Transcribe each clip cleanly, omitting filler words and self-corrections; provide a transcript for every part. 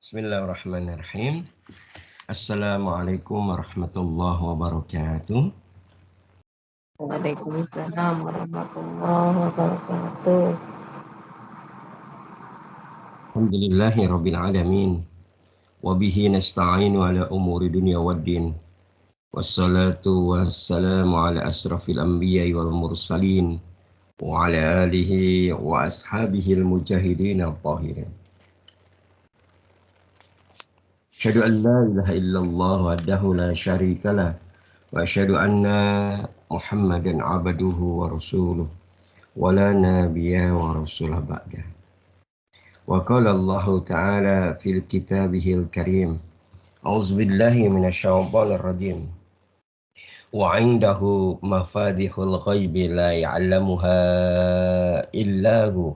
Bismillahirrahmanirrahim. Assalamualaikum warahmatullahi wabarakatuh. Waalaikumsalam warahmatullahi wabarakatuh. Alhamdulillahi rabbil alamin. Wabihi nasta'inu ala umuri dunya waddin. Wassalatu wassalamu ala asrafil anbiya'i wal mursalin. Wa ala alihi wa ashabihi al-mujahidin al-tahirin. Asyhadu an la ilaha illallah wahdahu la syarikalah. Wa asyhadu anna Muhammadan abduhu wa rasuluh. Wa la nabiyya wa rasulah ba'dah. Wa qala Allah Ta'ala fil kitabihil karim. A'udzu billahi minasyaitonir rajim. Wa 'indahu mafatihul ghaibi la ya'lamuha illa hu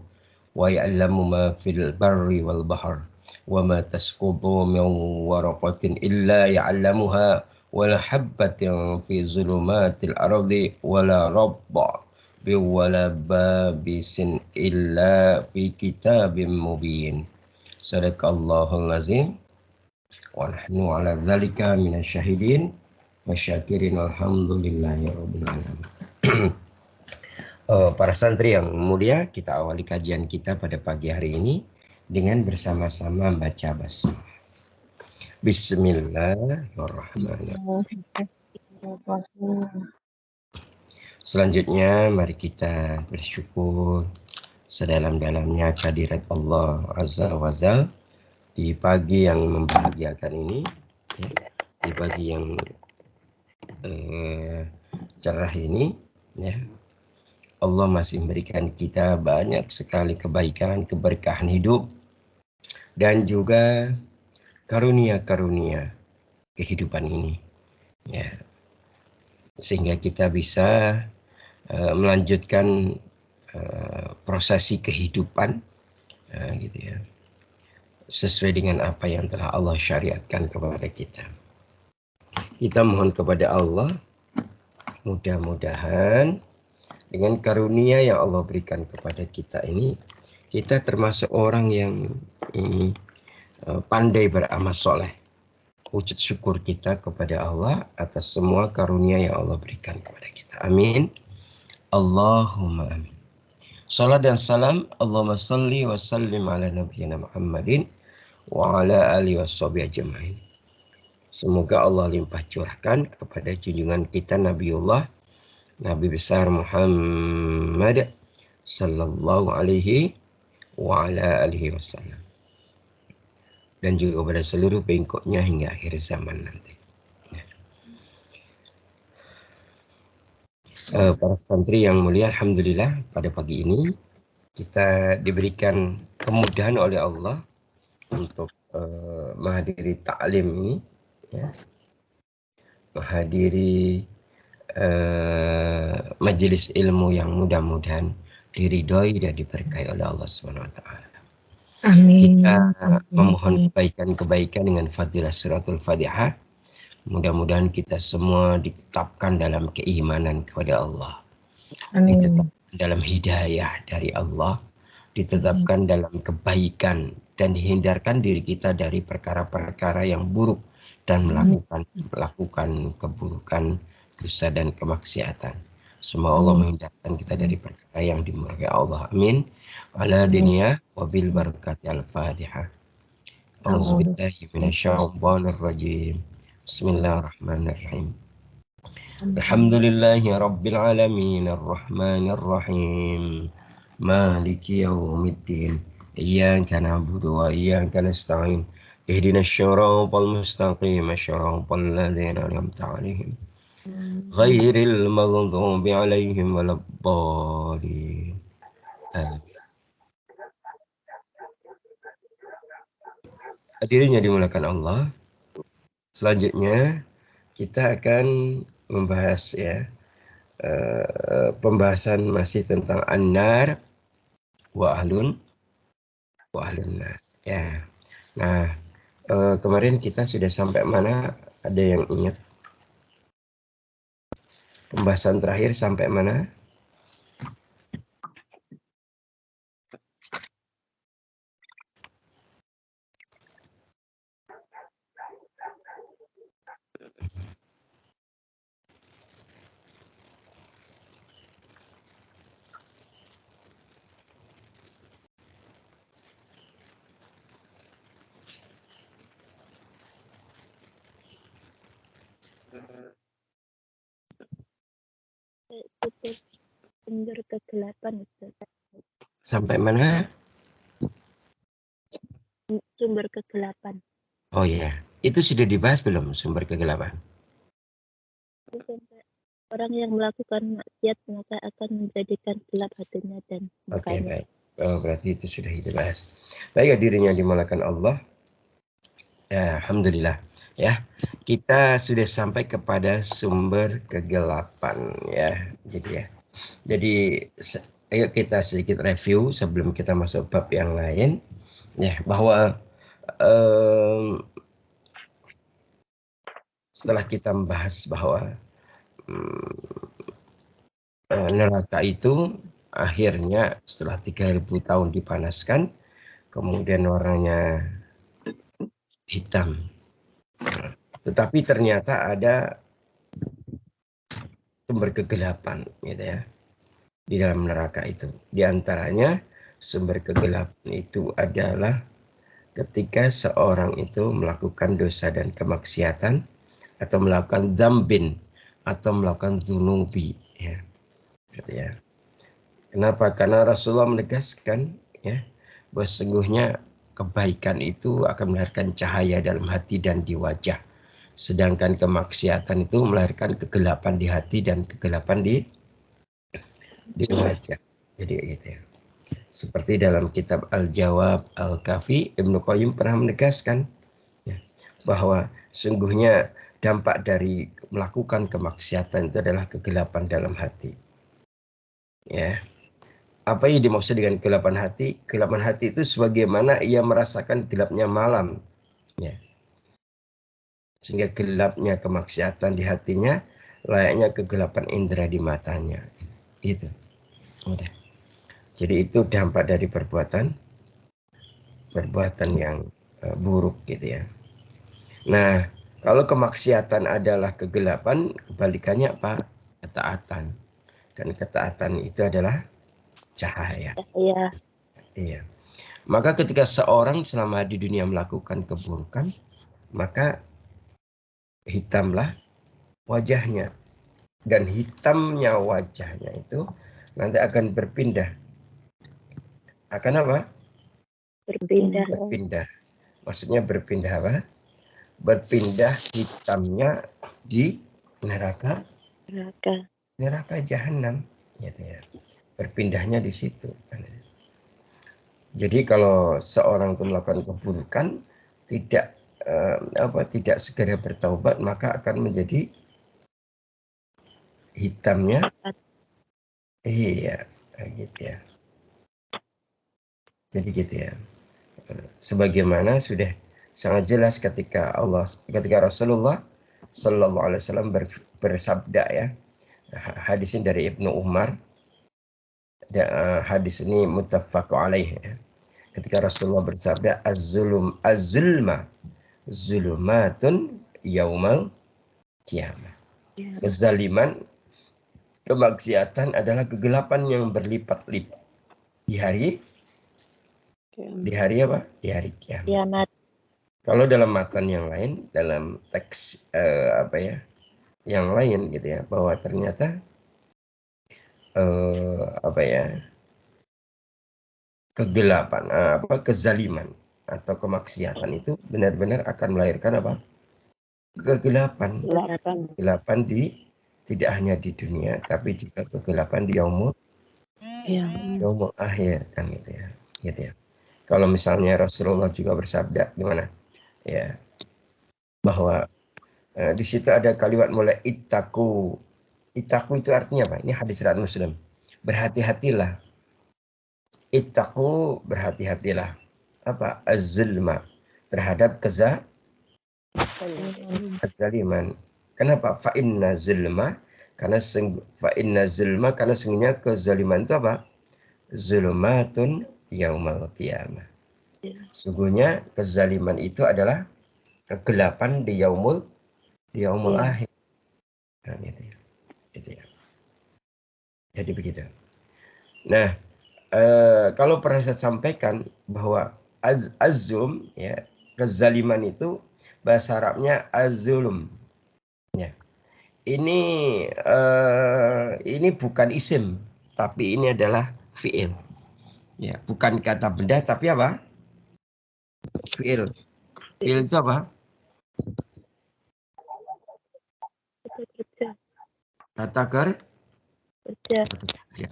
wa ya'lamu ma fil barri wal bahr wa ma tasqutu min waraqatin illa ya'lamuha wa la habbatin fi zulumatil ardi wa la rabba wala babisin illa fi kitabim mubin. Sadaqallahul azim. Wa nahnu ala dzalika minasyahidin wasyakirin alhamdulillahi rabbil alamin. Para santri yang mulia, kita awali kajian kita pada pagi hari ini dengan bersama-sama baca basmalah. Bismillahirrahmanirrahim. Selanjutnya mari kita bersyukur sedalam-dalamnya kehadirat Allah Azza wa Jalla di pagi yang membahagiakan ini, ya, di pagi yang cerah ini, ya. Allah masih memberikan kita banyak sekali kebaikan, keberkahan hidup, dan juga karunia-karunia kehidupan ini, ya, sehingga kita bisa melanjutkan prosesi kehidupan, gitu ya, sesuai dengan apa yang telah Allah syariatkan kepada kita. Kita mohon kepada Allah, mudah-mudahan dengan karunia yang Allah berikan kepada kita ini, kita termasuk orang yang pandai beramal soleh. Wujud syukur kita kepada Allah atas semua karunia yang Allah berikan kepada kita. Amin. Allahumma amin. Salat dan salam Allahumma salli wa sallim ala nabiyyina Muhammadin wa ala alihi washabihi ajmain. Semoga Allah limpah curahkan kepada junjungan kita Nabiullah Nabi besar Muhammad sallallahu alaihi wa ala alihi wasallam, dan juga kepada seluruh pengikutnya hingga akhir zaman nanti. Para santri yang mulia, alhamdulillah pada pagi ini kita diberikan kemudahan oleh Allah untuk menghadiri taklim ini, ya, menghadiri majelis ilmu yang mudah-mudahan diridhoi dan diberkahi oleh Allah Subhanahu wa taala. Amin. Kita memohon kebaikan-kebaikan dengan fadilah suratul Fatihah. Mudah-mudahan kita semua ditetapkan dalam keimanan kepada Allah. Amin. Ditetapkan dalam hidayah dari Allah, ditetapkan dalam kebaikan, dan dihindarkan diri kita dari perkara-perkara yang buruk dan melakukan keburukan, dosa dan kemaksiatan. Semoga Allah menghindarkan kita dari perkara yang dimurkai Allah. Amin. Ala dunia wabil barakati al-Fatihah. A'udzubillahi minasyaitonir rajim. Bismillahirrahmanirrahim. Alhamdulillahi rabbil alamin arrahmanir rahim. Maliki yaumiddin. Iyyaka na'budu wa iyyaka nasta'in. Ihdinas siratal mustaqim, siratal ladzina an'amta 'alaihim. Ghairil maghdubi 'alaihim waladdallin. Amin. Hadirin yang dimuliakan Allah, selanjutnya kita akan membahas, ya, pembahasan masih tentang an-nar wa ahlun nar, ya. Nah, kemarin kita sudah sampai mana? Ada yang ingat? Pembahasan terakhir sampai mana? sumber kegelapan, Ustaz. Sampai mana? Sumber kegelapan. Oh ya, itu sudah dibahas belum sumber kegelapan? Sampai orang yang melakukan maksiat maka akan menjadikan gelap hatinya dan Oke, mukanya. baik. Oh, berarti itu sudah dibahas. Baik, hadirin yang dimulakan Allah. Ya, alhamdulillah. Ya, kita sudah sampai kepada sumber kegelapan ya. Jadi ayo kita sedikit review sebelum kita masuk bab yang lain ya, bahwa setelah kita membahas bahwa neraka itu akhirnya setelah 3000 tahun dipanaskan, kemudian warnanya hitam. Tetapi ternyata ada sumber kegelapan gitu ya di dalam neraka itu. Di antaranya sumber kegelapan itu adalah ketika seorang itu melakukan dosa dan kemaksiatan atau melakukan dzambin atau melakukan zunubi ya. Gitu ya. Kenapa? Karena Rasulullah menegaskan ya bahwa sesungguhnya kebaikan itu akan melahirkan cahaya dalam hati dan di wajah. Sedangkan kemaksiatan itu melahirkan kegelapan di hati dan kegelapan di wajah. Jadi gitu ya. Seperti dalam kitab Al-Jawab Al-Kafi, Ibnu Qayyim pernah menegaskan ya, bahwa sungguhnya dampak dari melakukan kemaksiatan itu adalah kegelapan dalam hati. Ya. Apa yang dimaksud dengan kegelapan hati? Kegelapan hati itu sebagaimana ia merasakan gelapnya malam. Ya. Sehingga gelapnya kemaksiatan di hatinya layaknya kegelapan indera di matanya. Itu. Udah. Jadi itu dampak dari perbuatan yang buruk gitu ya. Nah, kalau kemaksiatan adalah kegelapan, kebalikannya apa? Ketaatan. Dan ketaatan itu adalah cahaya. Iya. Iya. Maka ketika seorang selama di dunia melakukan keburukan, maka hitamlah wajahnya. Dan hitamnya wajahnya itu nanti akan berpindah. Akan apa? Berpindah. Maksudnya berpindah apa? Berpindah hitamnya di neraka jahanam. Gitu ya. Berpindahnya di situ. Jadi kalau seorang itu melakukan keburukan tidak tidak segera bertaubat, maka akan menjadi hitamnya. Iya, gitu ya. Jadi gitu ya. Sebagaimana sudah sangat jelas ketika Rasulullah Sallallahu Alaihi Wasallam bersabda ya. Hadis ini dari Ibnu Umar. Hadis ini muttafaq alaih ya. Ketika Rasulullah bersabda az-zulma zulumatun yaumal qiyamah. Kezaliman, kemaksiatan adalah kegelapan yang berlipat-lipat di hari apa? Di hari kiamat. Kalau dalam matan yang lain, dalam teks yang lain gitu ya, bahwa ternyata kegelapan, kezaliman atau kemaksiatan itu benar-benar akan melahirkan apa? Kegelapan tidak hanya di dunia, tapi juga kegelapan di yaumul akhir kan gitu ya. Gitu ya. Kalau misalnya Rasulullah juga bersabda gimana? Ya. Bahwa di situ ada kalimat mulai ittaqu. Ittaqu itu artinya apa? Ini hadis riwayat Muslim. Berhati-hatilah. Ittaqu, berhati-hatilah. Apa? Az-zulma, terhadap kezaliman. Kenapa? Fa inna zulma, karena sesungguhnya kezaliman itu apa? Zulumatun yaumal qiyamah. Sungguhnya kezaliman itu adalah kegelapan di yaumul akhir. Nah, gitu ya. Jadi begitu. Nah, kalau pernah saya sampaikan bahwa az-zulm ya, kezaliman itu bahasa Arabnya az-zulm. Ya. Ini ini bukan isim, tapi ini adalah fi'il. Ya, bukan kata benda tapi apa? Fi'il. Fi'il itu apa? Kerja. Kata Kerja. kerja.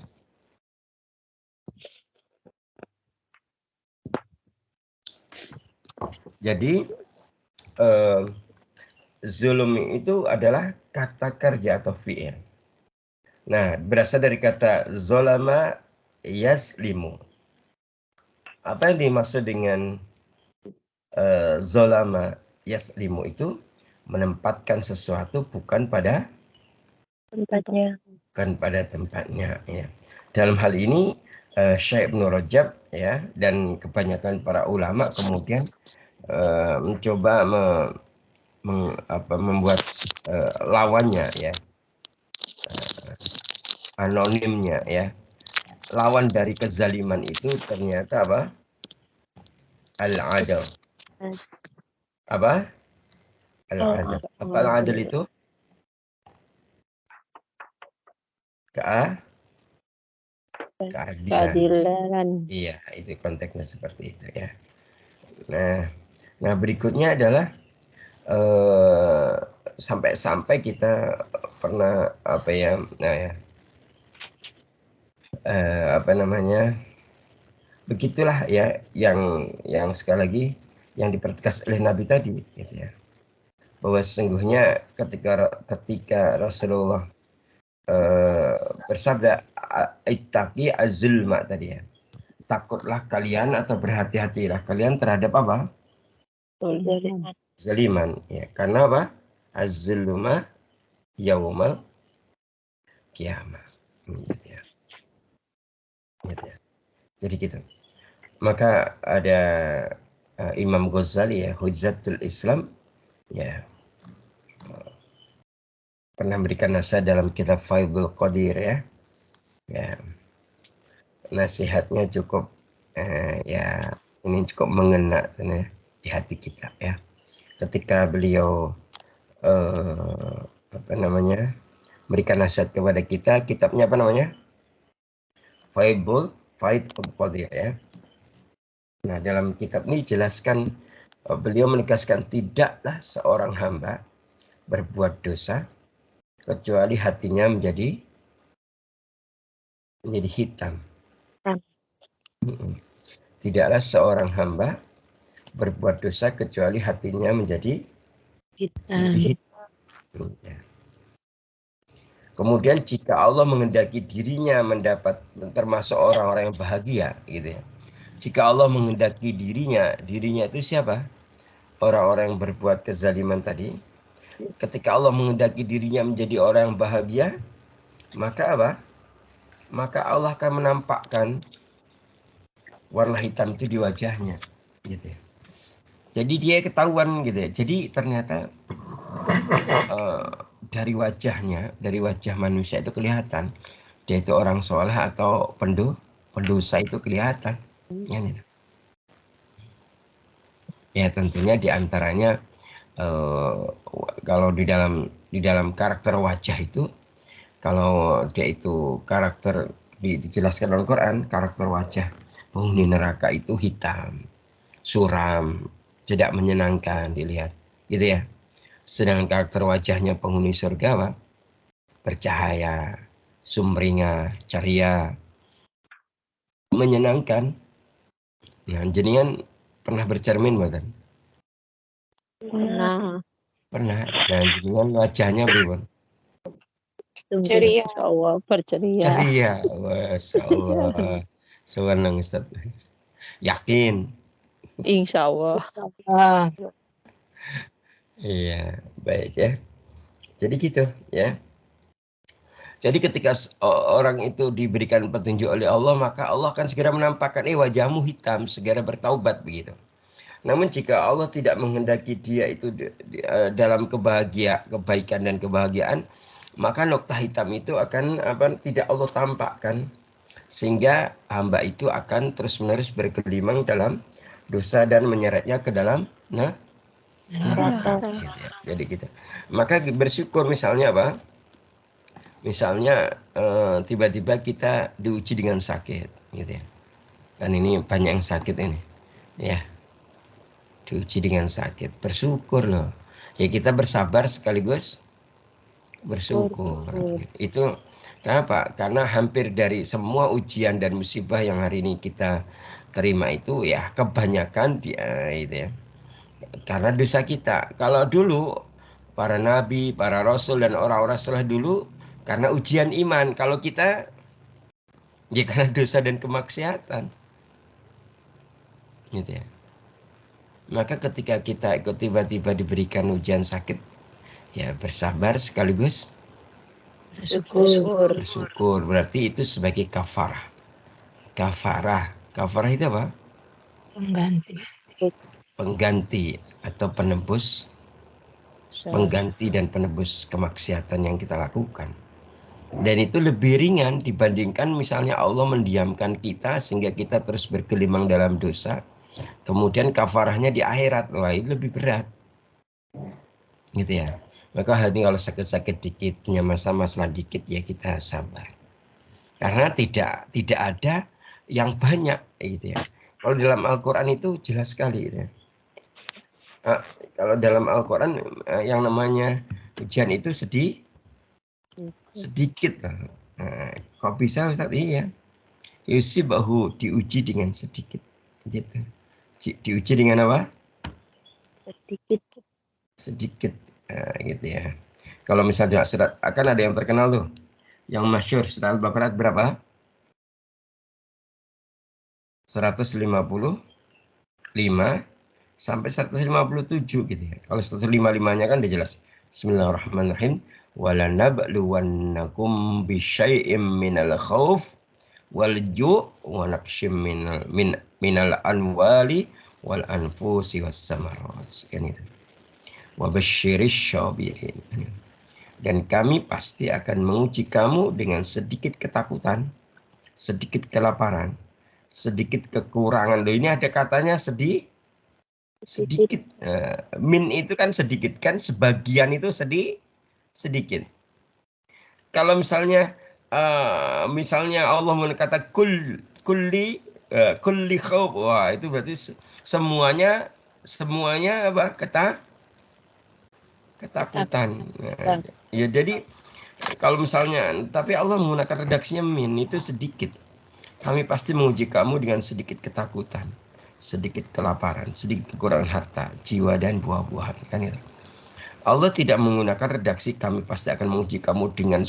Jadi zulmi itu adalah kata kerja atau fi'il. Nah, berasal dari kata zolama yaslimu. Apa yang dimaksud dengan zolama yaslimu itu? Menempatkan sesuatu bukan pada Tempatnya. tempatnya. Ya. Dalam hal ini Syekh Ibnu Rajab ya dan kebanyakan para ulama kemudian mencoba membuat lawannya ya, anonimnya ya. Lawan dari kezaliman itu ternyata apa? Al-adl. Apa? Al-adl. Apa al-adl itu? Keadilan. Iya, itu konteksnya seperti itu ya. Nah berikutnya adalah sampai-sampai kita pernah apa ya, nah ya, apa namanya, begitulah ya yang sekali lagi yang dipertegas oleh Nabi tadi, gitu ya, bahwa sesungguhnya ketika Rasulullah bersabda ittaqi az-zulma tadi ya, takutlah kalian atau berhati-hatilah kalian terhadap apa? Zaliman ya, karena apa? Az-zulma yaumal kiamah. Gitu ya. Gitu ya. Jadi gitu. Maka ada Imam Ghazali ya, Hujjatul Islam ya, pernah memberikan nasihat dalam kitab Faidul Qadir ya. Ya. Nasihatnya cukup ya ini cukup mengena ya, di hati kita ya. Ketika beliau apa namanya, memberikan nasihat kepada kita, kitabnya apa namanya? Faidul Qadir ya. Nah, dalam kitab ini dijelaskan, beliau menegaskan tidaklah seorang hamba berbuat dosa kecuali hatinya menjadi hitam. Tidaklah seorang hamba berbuat dosa kecuali hatinya menjadi hitam. Ya. Kemudian jika Allah menghendaki dirinya mendapat termasuk orang-orang yang bahagia, gitu ya. Jika Allah menghendaki dirinya itu siapa? Orang-orang yang berbuat kezaliman tadi. Ketika Allah menghendaki dirinya menjadi orang yang bahagia, maka apa? Maka Allah akan menampakkan warna hitam itu di wajahnya, gitu ya. Jadi dia ketahuan gitu ya. Jadi ternyata dari wajahnya, dari wajah manusia itu kelihatan dia itu orang soleh atau pendosa itu kelihatan. Ya, gitu. Ya tentunya diantaranya kalau di dalam karakter wajah itu, kalau dia itu karakter dijelaskan dalam Quran, karakter wajah penghuni neraka itu hitam, suram, tidak menyenangkan dilihat, gitu ya. Sedangkan karakter wajahnya penghuni surga apa? Bercahaya, sumringah, ceria, menyenangkan. Nah, jenengan pernah bercermin bukan? Pernah. Nah, jenengan wajahnya bagaimana? Ceria. Allah berceria. Ceria, Masya Allah. Senang Ustaz. Yakin? Insya Allah. Iya, baik ya. Jadi gitu ya. Jadi ketika orang itu diberikan petunjuk oleh Allah, maka Allah akan segera menampakkan, wajahmu hitam, segera bertaubat begitu. Namun jika Allah tidak menghendaki dia itu dalam kebaikan dan kebahagiaan, maka noktah hitam itu akan tidak Allah tampakkan, sehingga hamba itu akan terus-menerus bergelimang dalam dosa dan menyeretnya ke dalam neraka. Gitu ya. Jadi gitu. Maka bersyukur misalnya apa? Misalnya tiba-tiba kita diuji dengan sakit, gitu ya. Kan ini banyak yang sakit ini, ya. Diuji dengan sakit, bersyukur loh. Ya kita bersabar sekaligus bersyukur. Itu kenapa? Karena hampir dari semua ujian dan musibah yang hari ini kita terima itu ya kebanyakan dia itu ya. Karena dosa kita. Kalau dulu para nabi, para rasul dan orang-orang setelah dulu karena ujian iman. Kalau kita ya karena dosa dan kemaksiatan. Gitu ya. Maka ketika kita ikut tiba-tiba diberikan ujian sakit, ya bersabar sekaligus Bersyukur. bersyukur. Berarti itu sebagai kafarah. Kafarah itu apa? Pengganti. Pengganti atau penebus, pengganti dan penebus kemaksiatan yang kita lakukan. Dan itu lebih ringan dibandingkan misalnya Allah mendiamkan kita sehingga kita terus bergelimang dalam dosa. Kemudian kafarahnya di akhirat, wah itu lebih berat. Gitu ya. Maka hal ini kalau sakit-sakit dikit, punya masalah dikit ya kita sabar. Karena tidak ada yang banyak gitu ya. Kalau dalam Al-Qur'an itu jelas sekali gitu ya. Kalau dalam Al-Qur'an yang namanya ujian itu sedikit. Kok bisa Ustaz? Iya. Yusibahu diuji dengan sedikit. Gitu. Diuji dengan apa? Sedikit. Gitu ya. Kalau misalnya surat akan ada yang terkenal tuh. Yang masyhur surat Al-Baqarah berapa? 155 sampai 157 gitu ya. Kalau 155-nya kan udah jelas. Bismillahirrahmanirrahim. Walanabluwannakum bisyai'im minal khauf wal ju' wa naqsyim minal anwali wal anfusi was samarat. Kan itu. Wa basyiris syabirin. Dan kami pasti akan menguji kamu dengan sedikit ketakutan, sedikit kelaparan, sedikit kekurangan. Loh, ini ada katanya sedikit. Min itu kan sedikit kan, sebagian itu sedikit. Kalau misalnya Allah berkata kulli khauf, wah itu berarti semuanya apa? Ketakutan. Ya jadi kalau misalnya, tapi Allah menggunakan redaksinya min itu sedikit. Kami pasti menguji kamu dengan sedikit ketakutan, sedikit kelaparan, sedikit kekurangan harta, jiwa dan buah-buahan. Kan itu. Allah tidak menggunakan redaksi kami pasti akan menguji kamu dengan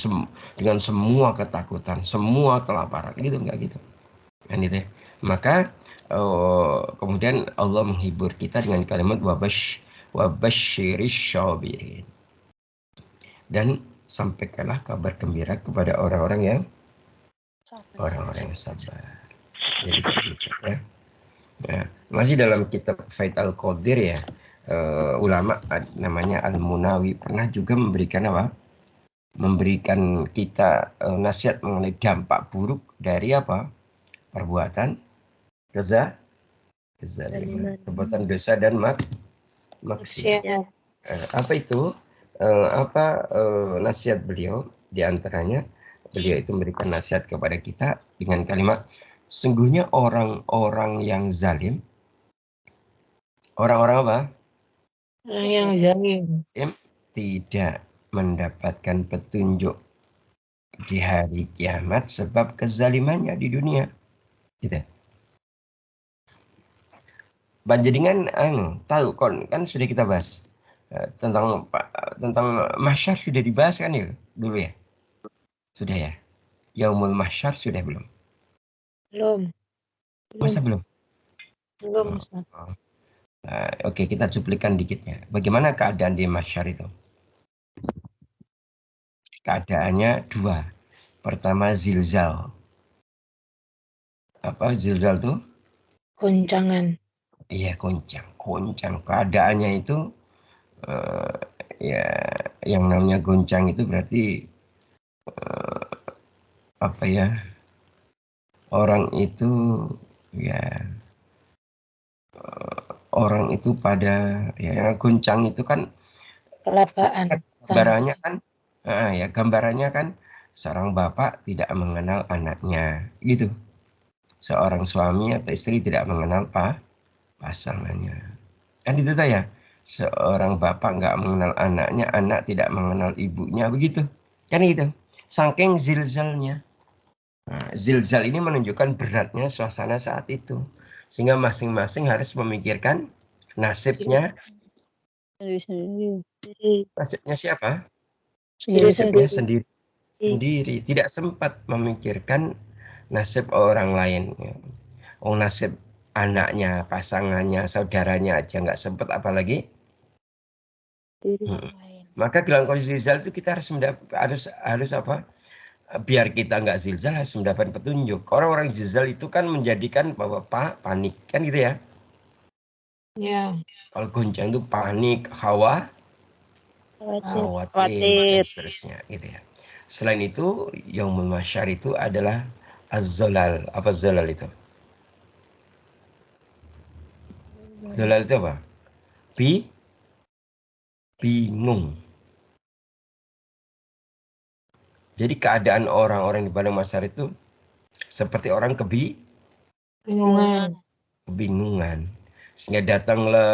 semua ketakutan, semua kelaparan. Gitu enggak gitu. Kan itu. Maka kemudian Allah menghibur kita dengan kalimat wabasyiris syabirin. Dan sampaikanlah kabar gembira kepada orang-orang yang sabar. Jadi begitu ya. Nah, masih dalam kitab Faid Al-Qadir ya, ulama namanya Al-Munawi pernah juga memberikan apa? Memberikan kita nasihat mengenai dampak buruk dari apa? Perbuatan kezaliman, perbuatan dosa dan maksiat. Apa itu? Nasihat beliau? Di antaranya beliau itu memberikan nasihat kepada kita dengan kalimat, sungguhnya orang-orang yang zalim, orang-orang apa? Orang yang zalim tidak mendapatkan petunjuk di hari kiamat sebab kezalimannya di dunia. Gitu. Panjenengan tahu kan sudah kita bahas tentang mahsyar sudah dibahas kan ya dulu ya? Sudah ya? Yaumul mahsyar sudah belum? belum. Masa belum? Belum. Oke, kita cuplikan dikit ya. Bagaimana keadaan di mahsyar itu? Keadaannya dua. Pertama zilzal. Apa zilzal tuh? Goncangan. Iya, goncang. Keadaannya itu ya yang namanya goncang itu berarti apa ya? Orang itu ya orang itu pada ya goncang itu kan Kelabaan. gambarannya kan seorang bapak tidak mengenal anaknya, gitu. Seorang suami atau istri tidak mengenal pasangannya. Kan itu tuh ya. Seorang bapak nggak mengenal anaknya, anak tidak mengenal ibunya, begitu. Kan gitu. Saking zilzalnya. Nah, zilzal ini menunjukkan beratnya suasana saat itu. Sehingga masing-masing harus memikirkan nasibnya. Sendiri. Nasibnya siapa? Sendiri-sendiri. Nasibnya sendiri. Tidak sempat memikirkan nasib orang lain. Oh, nasib anaknya, pasangannya, saudaranya aja nggak sempat, apalagi. Maka dalam kondisi zilzal itu kita harus apa? Biar kita nggak zilzal harus mendapat petunjuk. Orang-orang zilzal itu kan menjadikan bahwa panik kan gitu ya. Ya. Kalau goncang itu panik, khawatir, dan seterusnya gitu ya. Selain itu, Yaumul Mahsyar itu adalah az-zalal. Apa zalal itu? Zalal itu apa? Bingung. Jadi keadaan orang-orang di padang mahsyar itu seperti orang kebingungan. Sehingga datanglah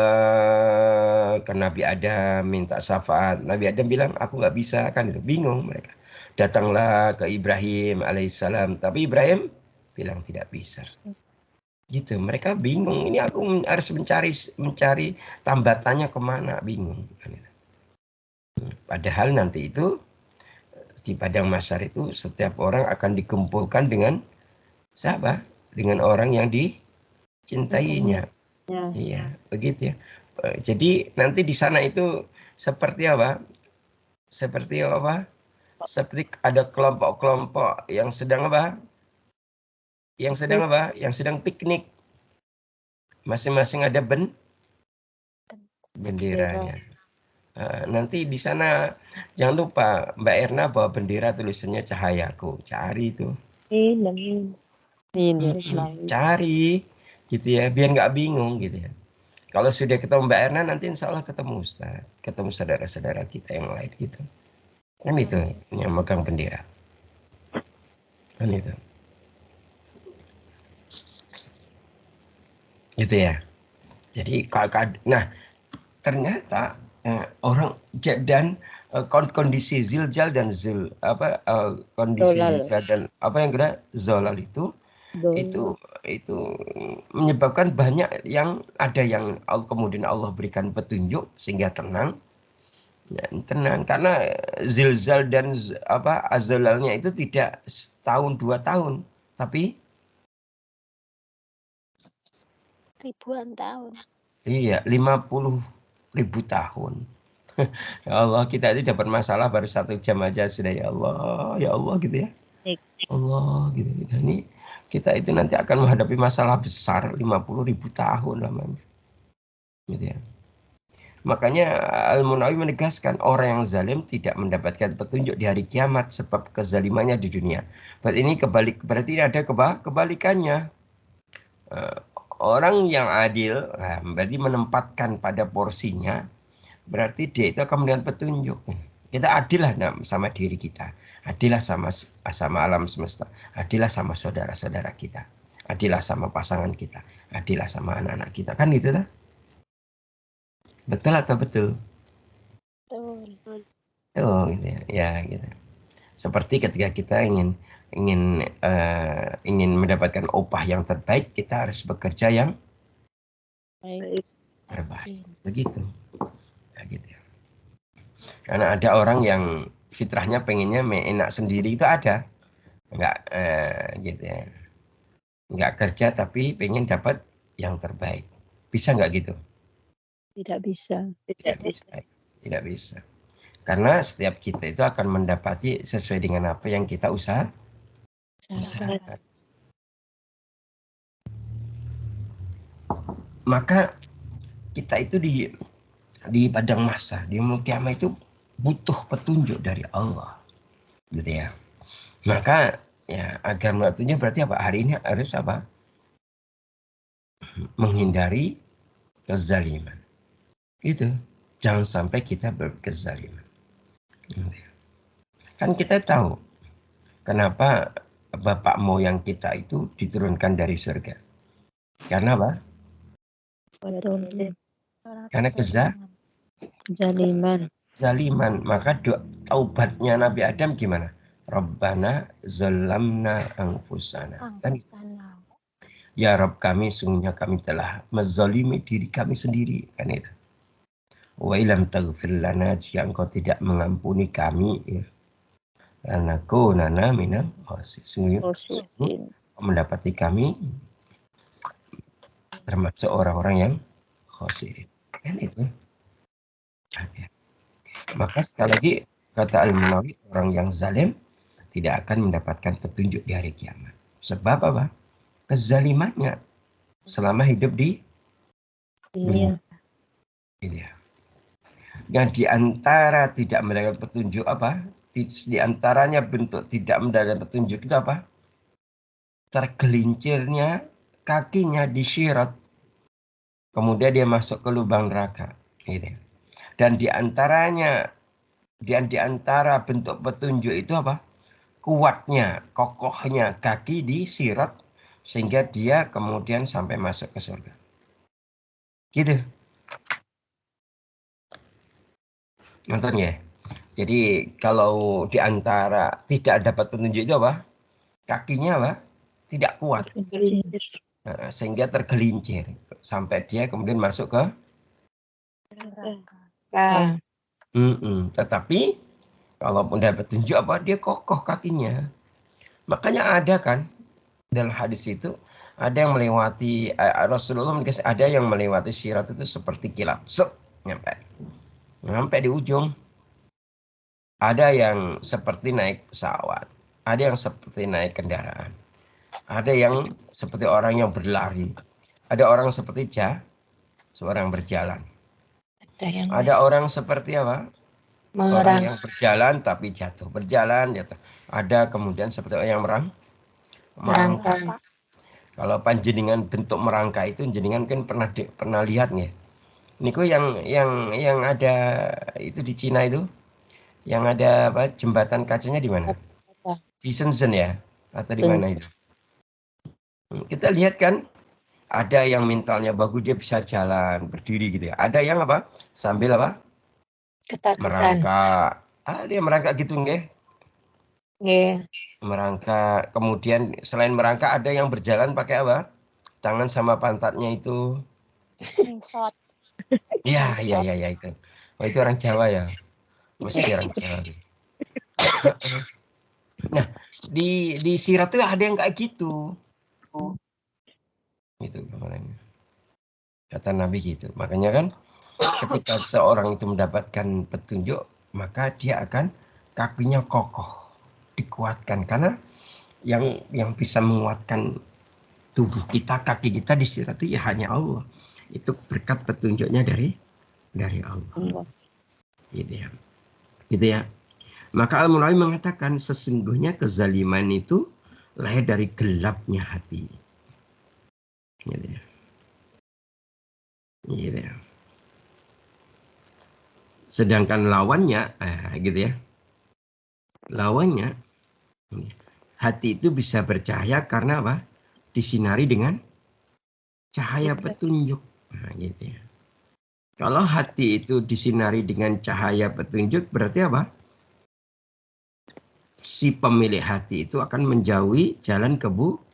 ke Nabi Adam minta syafaat. Nabi Adam bilang, aku nggak bisa, kan itu bingung mereka. Datanglah ke Ibrahim alaihissalam, tapi Ibrahim bilang tidak bisa. Gitu, mereka bingung. Ini aku harus mencari tambatannya kemana, bingung. Padahal nanti itu di padang mahsyar itu setiap orang akan dikumpulkan dengan siapa? Dengan orang yang dicintainya. Iya, begitu ya. Jadi nanti di sana itu seperti apa? Seperti apa? Seperti ada kelompok-kelompok yang sedang apa? Yang sedang piknik. Masing-masing ada benderanya. Nanti di sana jangan lupa Mbak Erna bawa bendera tulisannya cahayaku. Cari itu. Cari gitu ya, biar nggak bingung gitu ya. Kalau sudah ketemu Mbak Erna, nanti insya Allah ketemu Ustaz, ketemu saudara-saudara kita yang lain gitu. Kan itu yang megang bendera. Kan itu. Gitu ya. Jadi nah ternyata orang dan kondisi zilzal dan kondisi zilzal dan apa yang kira zolal itu menyebabkan banyak yang kemudian Allah berikan petunjuk sehingga tenang karena zilzal dan azalalnya itu tidak setahun 2 tahun tapi ribuan tahun. Iya, 50.000 tahun. Ya Allah, kita itu dapat masalah baru 1 jam aja sudah ya Allah gitu ya. Allah gitu. Nah, ini kita itu nanti akan menghadapi masalah besar 50.000 tahun lamanya. Gitu ya. Makanya Al-Munawi menegaskan orang yang zalim tidak mendapatkan petunjuk di hari kiamat sebab kezalimannya di dunia. Berarti ada kebalikannya. Orang yang adil berarti menempatkan pada porsinya, berarti dia itu akan melihat petunjuk. Kita adil lah sama diri kita, adil lah sama alam semesta, adil lah sama saudara-saudara kita, adil lah sama pasangan kita, adil lah sama anak-anak kita, kan gitu lah. Betul atau betul? Oh gitu ya, ya gitu. Seperti ketika kita ingin mendapatkan upah yang terbaik, kita harus bekerja yang terbaik. Begitu. Nah, gitu. Karena ada orang yang fitrahnya pengennya enak sendiri, itu ada. Enggak gitu ya. Enggak kerja tapi pengen dapat yang terbaik. Bisa enggak gitu? Tidak bisa. Tidak bisa. Karena setiap kita itu akan mendapati sesuai dengan apa yang kita usahakan. Maka kita itu di padang mahsyar, di yaumul kiamat itu butuh petunjuk dari Allah. Gitu ya. Maka ya agar petunjuk berarti apa? Hari ini harus apa? Menghindari kezaliman. Gitu. Jangan sampai kita berkezaliman. Kan kita tahu kenapa bapak moyang kita itu diturunkan dari surga? Karena apa? Karena Zaliman. kezaliman. Maka taubatnya Nabi Adam gimana? Rabbana zalamna anfusana. Kan? Ya Rabb kami, sungguhnya kami telah menzalimi diri kami sendiri. Kan itu. Wa ilam taghfir lana, jika engkau tidak mengampuni kami, ya, lanakunanna minal khasirin. Mendapati kami termasuk orang-orang yang khasirin. Kan itu. Maka sekali lagi kata Al-Munawi, orang yang zalim tidak akan mendapatkan petunjuk di hari kiamat. Sebab apa? Kezalimannya selama hidup di dunia. Gitu ya. Dan di antara tidak mendapatkan petunjuk apa? Di antaranya bentuk tidak mendapatkan petunjuk itu apa? Tergelincirnya kakinya di syirat. Kemudian dia masuk ke lubang neraka. Gitu. Dan di antara bentuk petunjuk itu apa? Kuatnya, kokohnya kaki di sirat sehingga dia kemudian sampai masuk ke surga. Gitu. Nonton ya. Jadi kalau di antara tidak dapat petunjuk itu apa? Kakinya apa? Tidak kuat. Nah, sehingga tergelincir sampai dia kemudian masuk ke Tetapi kalaupun dapat petunjuk apa? Dia kokoh kakinya. Makanya ada kan dalam hadis itu ada yang melewati Rasulullah ada yang melewati sirat itu seperti kilat, nyampe di ujung. Ada yang seperti naik pesawat, ada yang seperti naik kendaraan, ada yang seperti orang yang berlari, ada orang seperti seorang berjalan, ada orang seperti apa? Orang yang berjalan tapi jatuh, ada kemudian seperti orang yang merangkak. Kalau panjenengan bentuk merangkak itu jenengan kan pernah lihat nggih? Niku yang ada itu di Cina itu, yang ada apa jembatan kacanya di mana? Di Shenzhen ya, atau di mana itu? Kita lihat kan, ada yang mentalnya bagus dia bisa jalan berdiri gitu ya. Ada yang apa? Sambil apa? Merangkak. Dia merangkak gitu nggih? Merangkak. Kemudian selain merangkak ada yang berjalan pakai apa? Tangan sama pantatnya itu. Iya itu. Oh, itu orang Jawa ya. Mesti orang Jawa. Nah, di sirat tuh ada yang kayak gitu. Gitu kemarin. Kata Nabi gitu. Makanya kan ketika seorang itu mendapatkan petunjuk, maka dia akan kakinya kokoh, dikuatkan karena yang bisa menguatkan tubuh kita, kaki kita di sirat itu ya hanya Allah. Itu berkat petunjuknya dari Allah. Gitu ya. Gitu ya. Maka Al-Munawi mengatakan sesungguhnya kezaliman itu lahir dari gelapnya hati. Gitu ya. Gitu ya. Sedangkan lawannya, gitu ya. Lawannya, hati itu bisa bercahaya karena apa? Disinari dengan cahaya petunjuk. Nah, gitu ya. Kalau hati itu disinari dengan cahaya petunjuk, berarti apa? Si pemilik hati itu akan menjauhi jalan keburukan.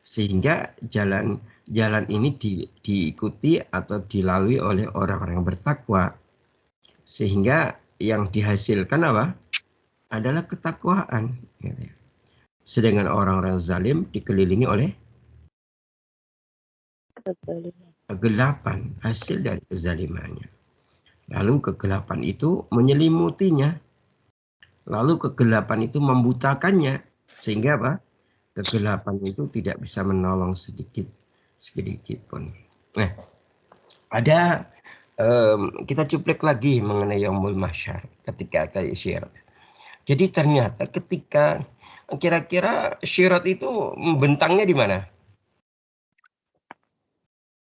Sehingga jalan ini diikuti atau dilalui oleh orang-orang yang bertakwa. Sehingga yang dihasilkan apa? Adalah ketakwaan. Sedangkan orang-orang zalim dikelilingi oleh kegelapan hasil dari kezalimannya. Lalu kegelapan itu menyelimutinya. Lalu kegelapan itu membutakannya. Sehingga apa? Kegelapan itu tidak bisa menolong sedikit pun. Nah, ada kita cuplik lagi mengenai Yaumul Mahsyar ketika ada syirat. Jadi ternyata ketika kira-kira syirat itu bentangnya di mana?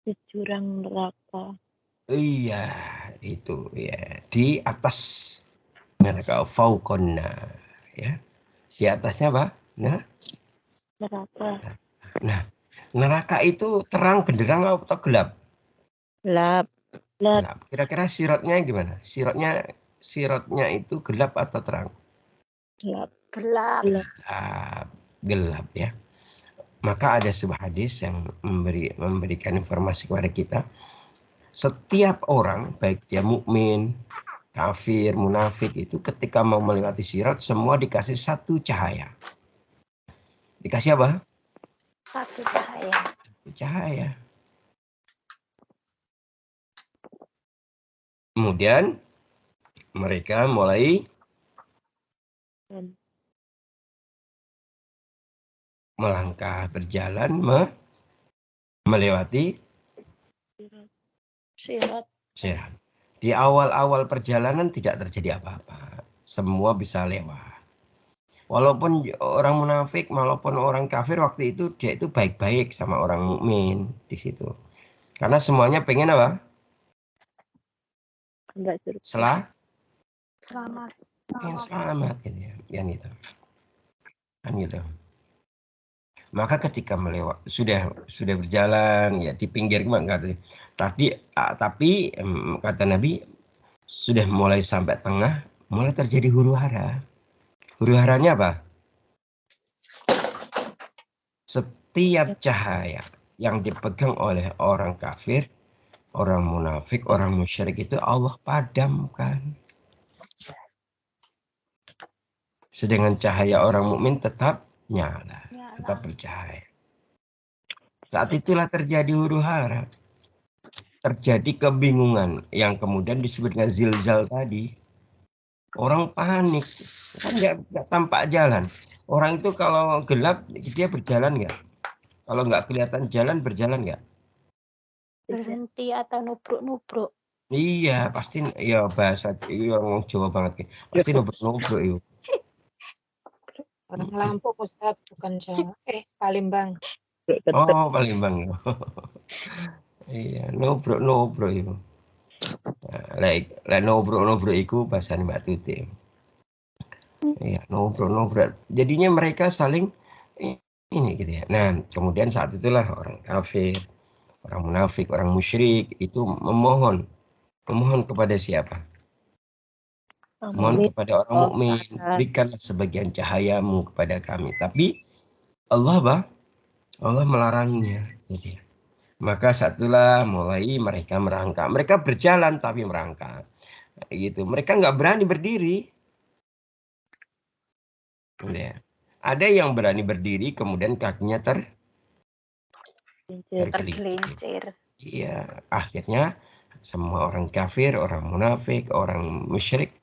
Di jurang neraka. Iya, itu ya di atas neraka fauqonna, ya. Di atasnya apa? Neraka. Nah, neraka itu terang benderang atau gelap? Gelap. Gelap. Gelap. Kira-kira sirotnya gimana? Sirotnya itu gelap atau terang? Gelap. Gelap. Gelap ya. Maka ada sebuah hadis yang memberikan informasi kepada kita. Setiap orang, baik dia mukmin, kafir, munafik, itu ketika mau melewati sirat semua dikasih satu cahaya. Dikasih apa? Satu cahaya. Satu cahaya. Kemudian mereka mulai melangkah, berjalan, melewati Sirat. sirat. Di awal-awal perjalanan tidak terjadi apa-apa. Semua bisa lewat. Walaupun orang munafik, walaupun orang kafir waktu itu dia itu baik-baik sama orang mukmin di situ. Karena semuanya pengen apa? Enggak surga. Selamat. Pengen selamat gitu ya. Kan gitu. Kan gitu. Maka ketika sudah berjalan ya di pinggir tadi tapi kata Nabi sudah mulai sampai tengah mulai terjadi huru-hara. Huru-haranya apa? Setiap cahaya yang dipegang oleh orang kafir, orang munafik, orang musyrik itu Allah padamkan. Sedangkan cahaya orang mukmin tetap nyala, tetap bercahaya. Saat itulah terjadi huru-hara. Terjadi kebingungan yang kemudian disebut dengan zilzal tadi. Orang panik, kan nggak tampak jalan. Orang itu kalau gelap dia berjalan nggak? Kalau nggak kelihatan jalan berjalan nggak? Berhenti atau nubruk-nubruk. Iya pasti ya bahasa orang Jawa banget. Pasti nubruk-nubruk itu. Orang Lampung Ustaz, bukan Jawa. Palembang. Oh Palembang ya. Iya nubruk-nubruk itu. Nah, like nubruk-nubruk itu bahasa Mbak Tuti. Iya nubruk-nubruk. Jadinya mereka saling ini gitu ya. Nah kemudian saat itulah orang kafir, orang munafik, orang musyrik itu memohon kepada siapa? Mohon kepada orang mukmin, berikanlah sebagian cahayamu kepada kami. Tapi Allah melarangnya. Gitu ya. Maka satulah mulai mereka merangkak. Mereka berjalan tapi merangkak. Gitu. Mereka nggak berani berdiri. Gitu ya. Ada yang berani berdiri kemudian kakinya tergelincir. Iya, akhirnya semua orang kafir, orang munafik, orang musyrik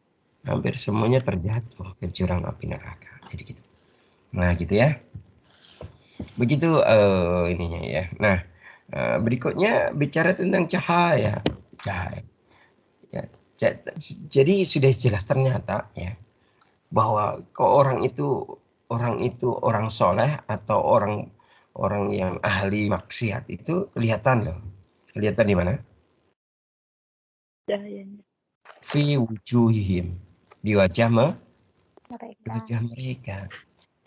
hampir semuanya terjatuh ke jurang api neraka. Jadi gitu. Nah, gitu ya. Begitu ininya ya. Nah, berikutnya bicara tentang cahaya. Cahaya. Ya. Jadi sudah jelas ternyata ya bahwa orang itu orang soleh atau orang yang ahli maksiat itu kelihatan loh. Kelihatan di mana? Cahayanya. Fi wujuhihim, di wajah mereka.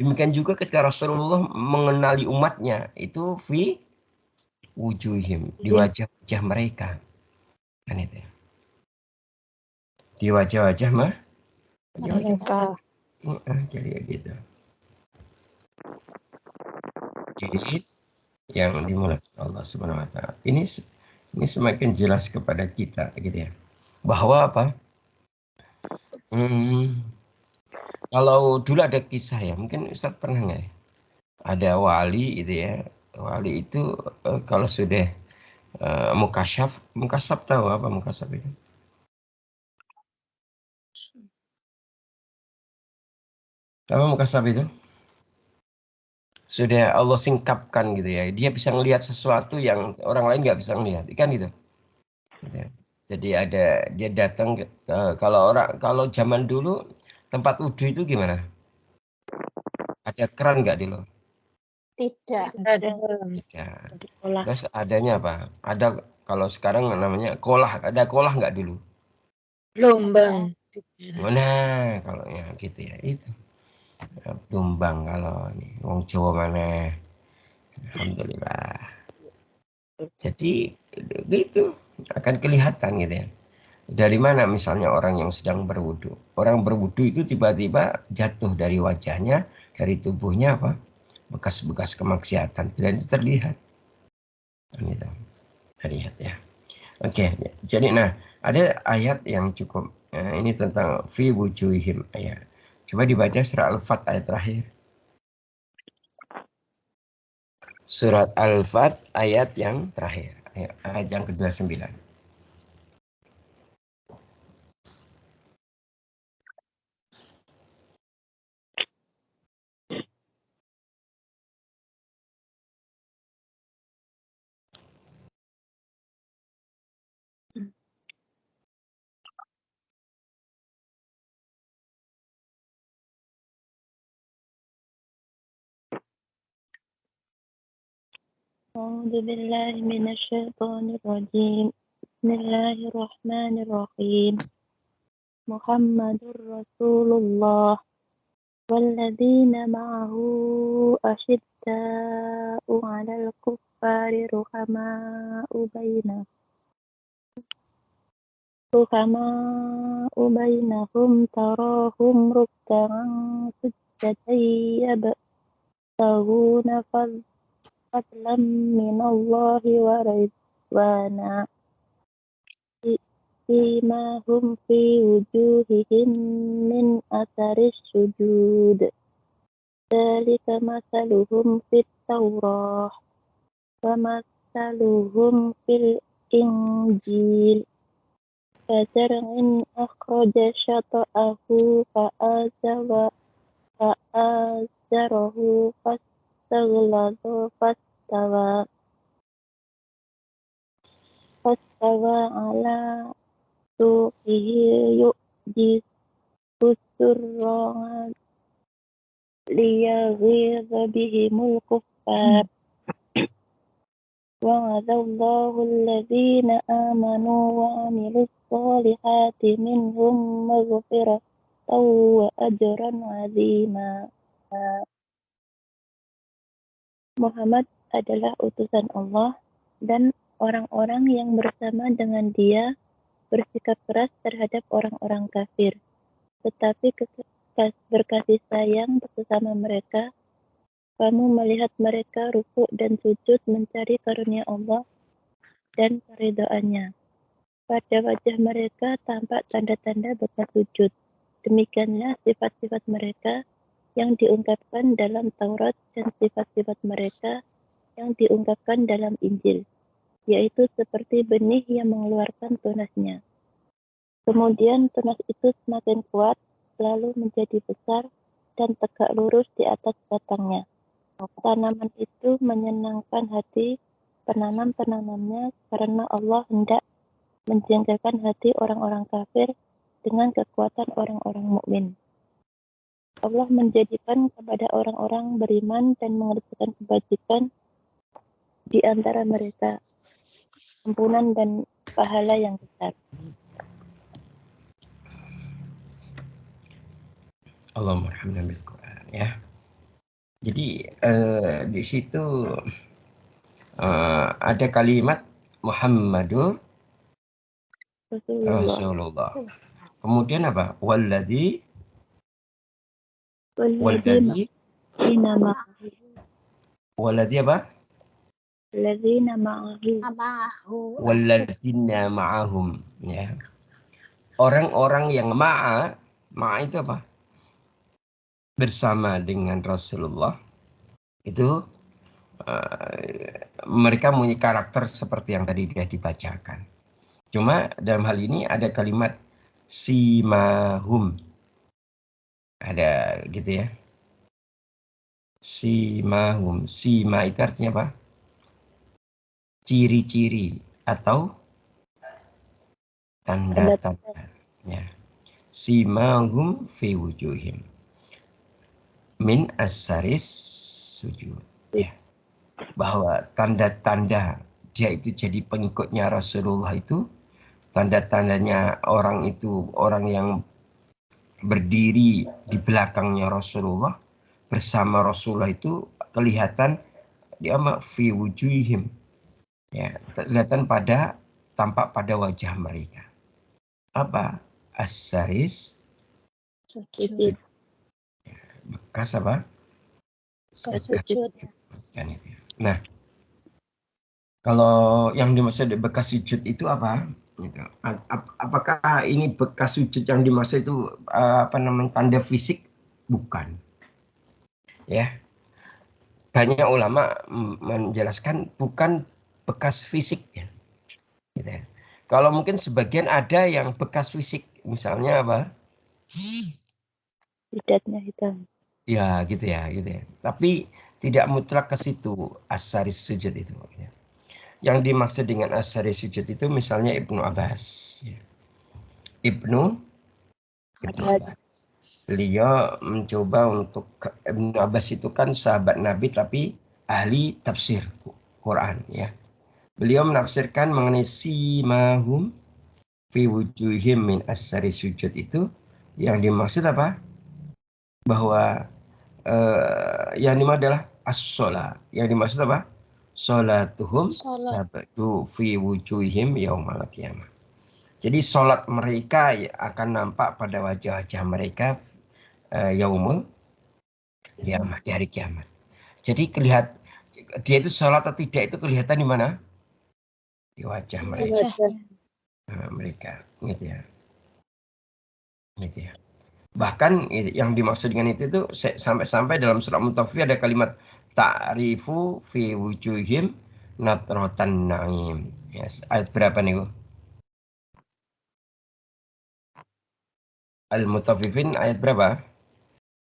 Demikian juga ketika Rasulullah mengenali umatnya itu fi wujuhihim, di wajah-wajah mereka. Kan itu ya. Di wajah-wajah Mereka. Jadi gitu. Jadi yang dimulai Allah Subhanahu wa taala. Ini semakin jelas kepada kita gitu ya. Bahwa apa? Kalau dulu ada kisah ya, mungkin Ustadz pernah nggak ya? Ada wali itu ya. Wali itu kalau sudah mukasyaf tahu apa mukasyaf itu? Apa mukasyaf itu? Sudah Allah singkapkan gitu ya. Dia bisa ngelihat sesuatu yang orang lain nggak bisa ngelihat, kan gitu. Gitu ya. Jadi dia datang kalau zaman dulu tempat wudhu itu gimana? Ada keran nggak di luar? Tidak. Tidak. Terus adanya apa? Ada kalau sekarang namanya kolah. Ada kolah nggak dulu? Lumbang. Mana kalau ya gitu ya itu. Tumbang kalau ini wong Jawa mana. Alhamdulillah. Jadi gitu akan kelihatan gitu ya. Dari mana misalnya orang yang sedang berwudu. Orang berwudu itu tiba-tiba jatuh dari wajahnya, dari tubuhnya apa? Bekas-bekas kemaksiatan. Dan itu terlihat. Gitu. Terlihat ya. Oke, jadi nah ada ayat yang cukup ini tentang fi wujuhim ayat. Coba dibaca surah Al-Fat ayat terakhir. Surat Al-Fat ayat yang terakhir. Ayat yang ke-29. أعوذ بالله من الشيطان الرجيم بسم الله الرحمن الرحيم محمد رسول الله والذين معه أشداء على الكفار رحماء بينهم تراهم ركعا سجدا يبتغون فضلا من الله ورضوانا سيماهم في وجوههم من أثر السجود ذلك مثلهم في التوراة ومثلهم في الإنجيل كزرع أخرج شطأه فآزره فاستغلظ فاستوى على سوقه يعجب الزراع ليغيظ بهم الكفار وعد الله الذين آمنوا وعملوا الصالحات منهم مغفرة وأجرا عظيما. Muhammad adalah utusan Allah dan orang-orang yang bersama dengan dia bersikap keras terhadap orang-orang kafir, tetapi berkasih sayang bersama mereka. Kamu melihat mereka rukuk dan sujud mencari karunia Allah dan keridhaannya. Pada wajah mereka tampak tanda-tanda bekas sujud. Demikianlah sifat-sifat mereka yang diungkapkan dalam Taurat dan sifat-sifat mereka yang diungkapkan dalam Injil, yaitu seperti benih yang mengeluarkan tunasnya. Kemudian tunas itu semakin kuat, lalu menjadi besar dan tegak lurus di atas batangnya. Tanaman itu menyenangkan hati penanam-penanamnya karena Allah hendak menjengkelkan hati orang-orang kafir dengan kekuatan orang-orang mukmin. Allah menjadikan kepada orang-orang beriman dan mengerjakan kebajikan di antara mereka ampunan dan pahala yang besar. Allahumma arhamna bil Quran ya. Jadi di situ ada kalimat Muhammadur Rasulullah. Kemudian apa? Walladzi apa? Alladzina ma'ahu. Walladzina ma'ahum ya. Orang-orang yang ma'a itu apa? Bersama dengan Rasulullah itu mereka mempunyai karakter seperti yang tadi dia dibacakan. Cuma dalam hal ini ada kalimat simahum. Ada gitu ya. Simahum. Sima itu artinya apa? Ciri-ciri atau tanda-tanda. Ya. Simahum fi wujuhim min asaris sujud. Ya. Bahwa tanda-tanda dia itu jadi pengikutnya Rasulullah itu, tanda-tandanya orang itu orang yang berdiri di belakangnya Rasulullah, bersama Rasulullah itu kelihatan dia fi wujuhihim, ya, kelihatan tampak pada wajah mereka. Apa? As-saris, Sujud. bekas apa? Sujud. Kan itu. Nah, kalau yang dimaksud bekas sujud itu apa? Gitu. Apakah ini bekas sujud yang dimaksud itu tanda fisik? Bukan. Ya, banyak ulama menjelaskan bukan bekas fisik ya. Gitu ya. Kalau mungkin sebagian ada yang bekas fisik, misalnya apa? Jidatnya hitam. Ya, gitu ya. Tapi tidak mutlak ke situ as-saris sujud itu. Ya. Yang dimaksud dengan as-saris sujud itu misalnya Ibnu Abbas. Ya. Ibnu Abbas. Beliau mencoba untuk Ibnu Abbas itu kan sahabat Nabi tapi ahli tafsir Quran ya. Beliau menafsirkan mengenai simahum fi wujuhim min as-sari sujud itu yang dimaksud apa? Bahwa yang dimaksud adalah as-sholat. Yang dimaksud apa? Sholatuhum tabatu fi wujuhim yaumal qiyamah. Jadi sholat mereka akan nampak pada wajah-wajah mereka yaumul kiamat, di hari kiamat. Jadi dia itu sholat atau tidak itu kelihatan di mana? Di wajah mereka. Mereka, gitu ya. Bahkan yang dimaksud dengan itu sampai dalam surat Mutaffifin ada kalimat ta'rifu fi wujuhim natratan na'im. Ya, ayat berapa nih, Bu? Al-Mutaffifin ayat berapa?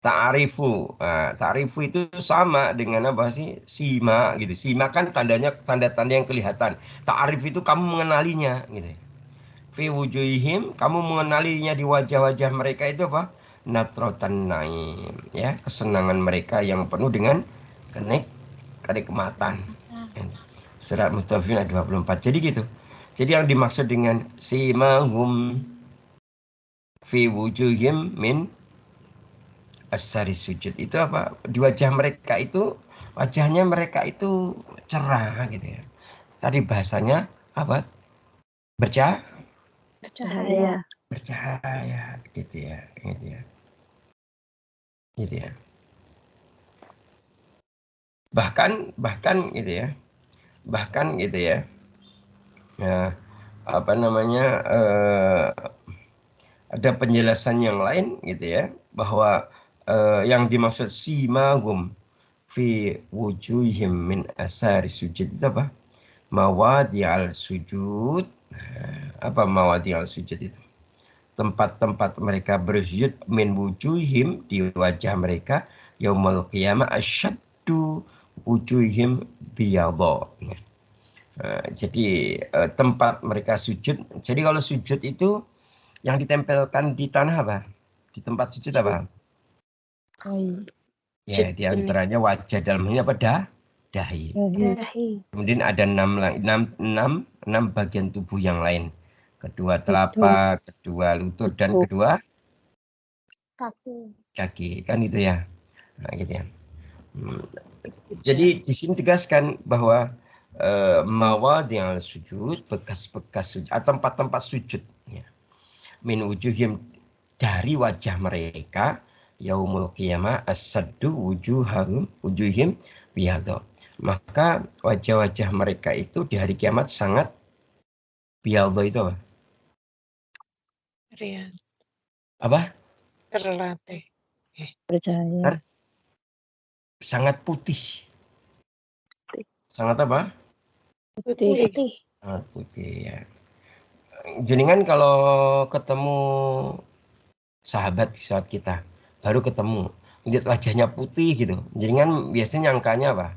Ta'rifu. Nah, ta'rifu itu sama dengan apa sih? Sima gitu. Sima kan tanda-tanda yang kelihatan. Ta'rif itu kamu mengenalinya gitu. Fi wujuhihim, kamu mengenalinya di wajah-wajah mereka itu apa? Natratan naim, ya, kesenangan mereka yang penuh dengan kenikmatan. Surat Mutaffifin ayat 24. Jadi gitu. Jadi yang dimaksud dengan simahum fi wujuhihim min as-sari sujud itu apa? Di wajah mereka itu, wajahnya mereka itu cerah gitu ya. Tadi bahasanya apa? Cahaya. Bercahaya gitu ya. Bahkan gitu ya. Ya, ada penjelasan yang lain gitu ya, bahwa yang dimaksud simahum fi wujuhim min asari sujud itu apa? Mawadi'al sujud. Apa mawadi'al sujud itu? Tempat-tempat mereka bersujud min wujuhim, di wajah mereka yaumul qiyamah asyaddu wujuhim biyadha. Jadi tempat mereka sujud. Jadi kalau sujud itu yang ditempelkan di tanah apa? Di tempat sujud apa? Ya, di antaranya wajah, dalam ini apa? Dahi. Kemudian ada 6 bagian tubuh yang lain. Kedua telapak, kedua lutut, dan kedua kaki. Kan itu ya. Nah, gitu ya. Jadi di sini tegaskan bahwa mawadhi'al sujud, bekas-bekas sujud, atau tempat-tempat sujud ya. Min wujuhim, dari wajah mereka yaumul qiyamah asaddu wujuhim biyadha. Maka wajah-wajah mereka itu di hari kiamat sangat biyadha itu apa? Rian. Apa? Terlatih. Bercahaya. Sangat putih. Sangat apa? Putih. Sangat putih ya. Jenengan kalau ketemu sahabat kita, baru ketemu, lihat wajahnya putih gitu, jenengan biasanya nyangkanya apa?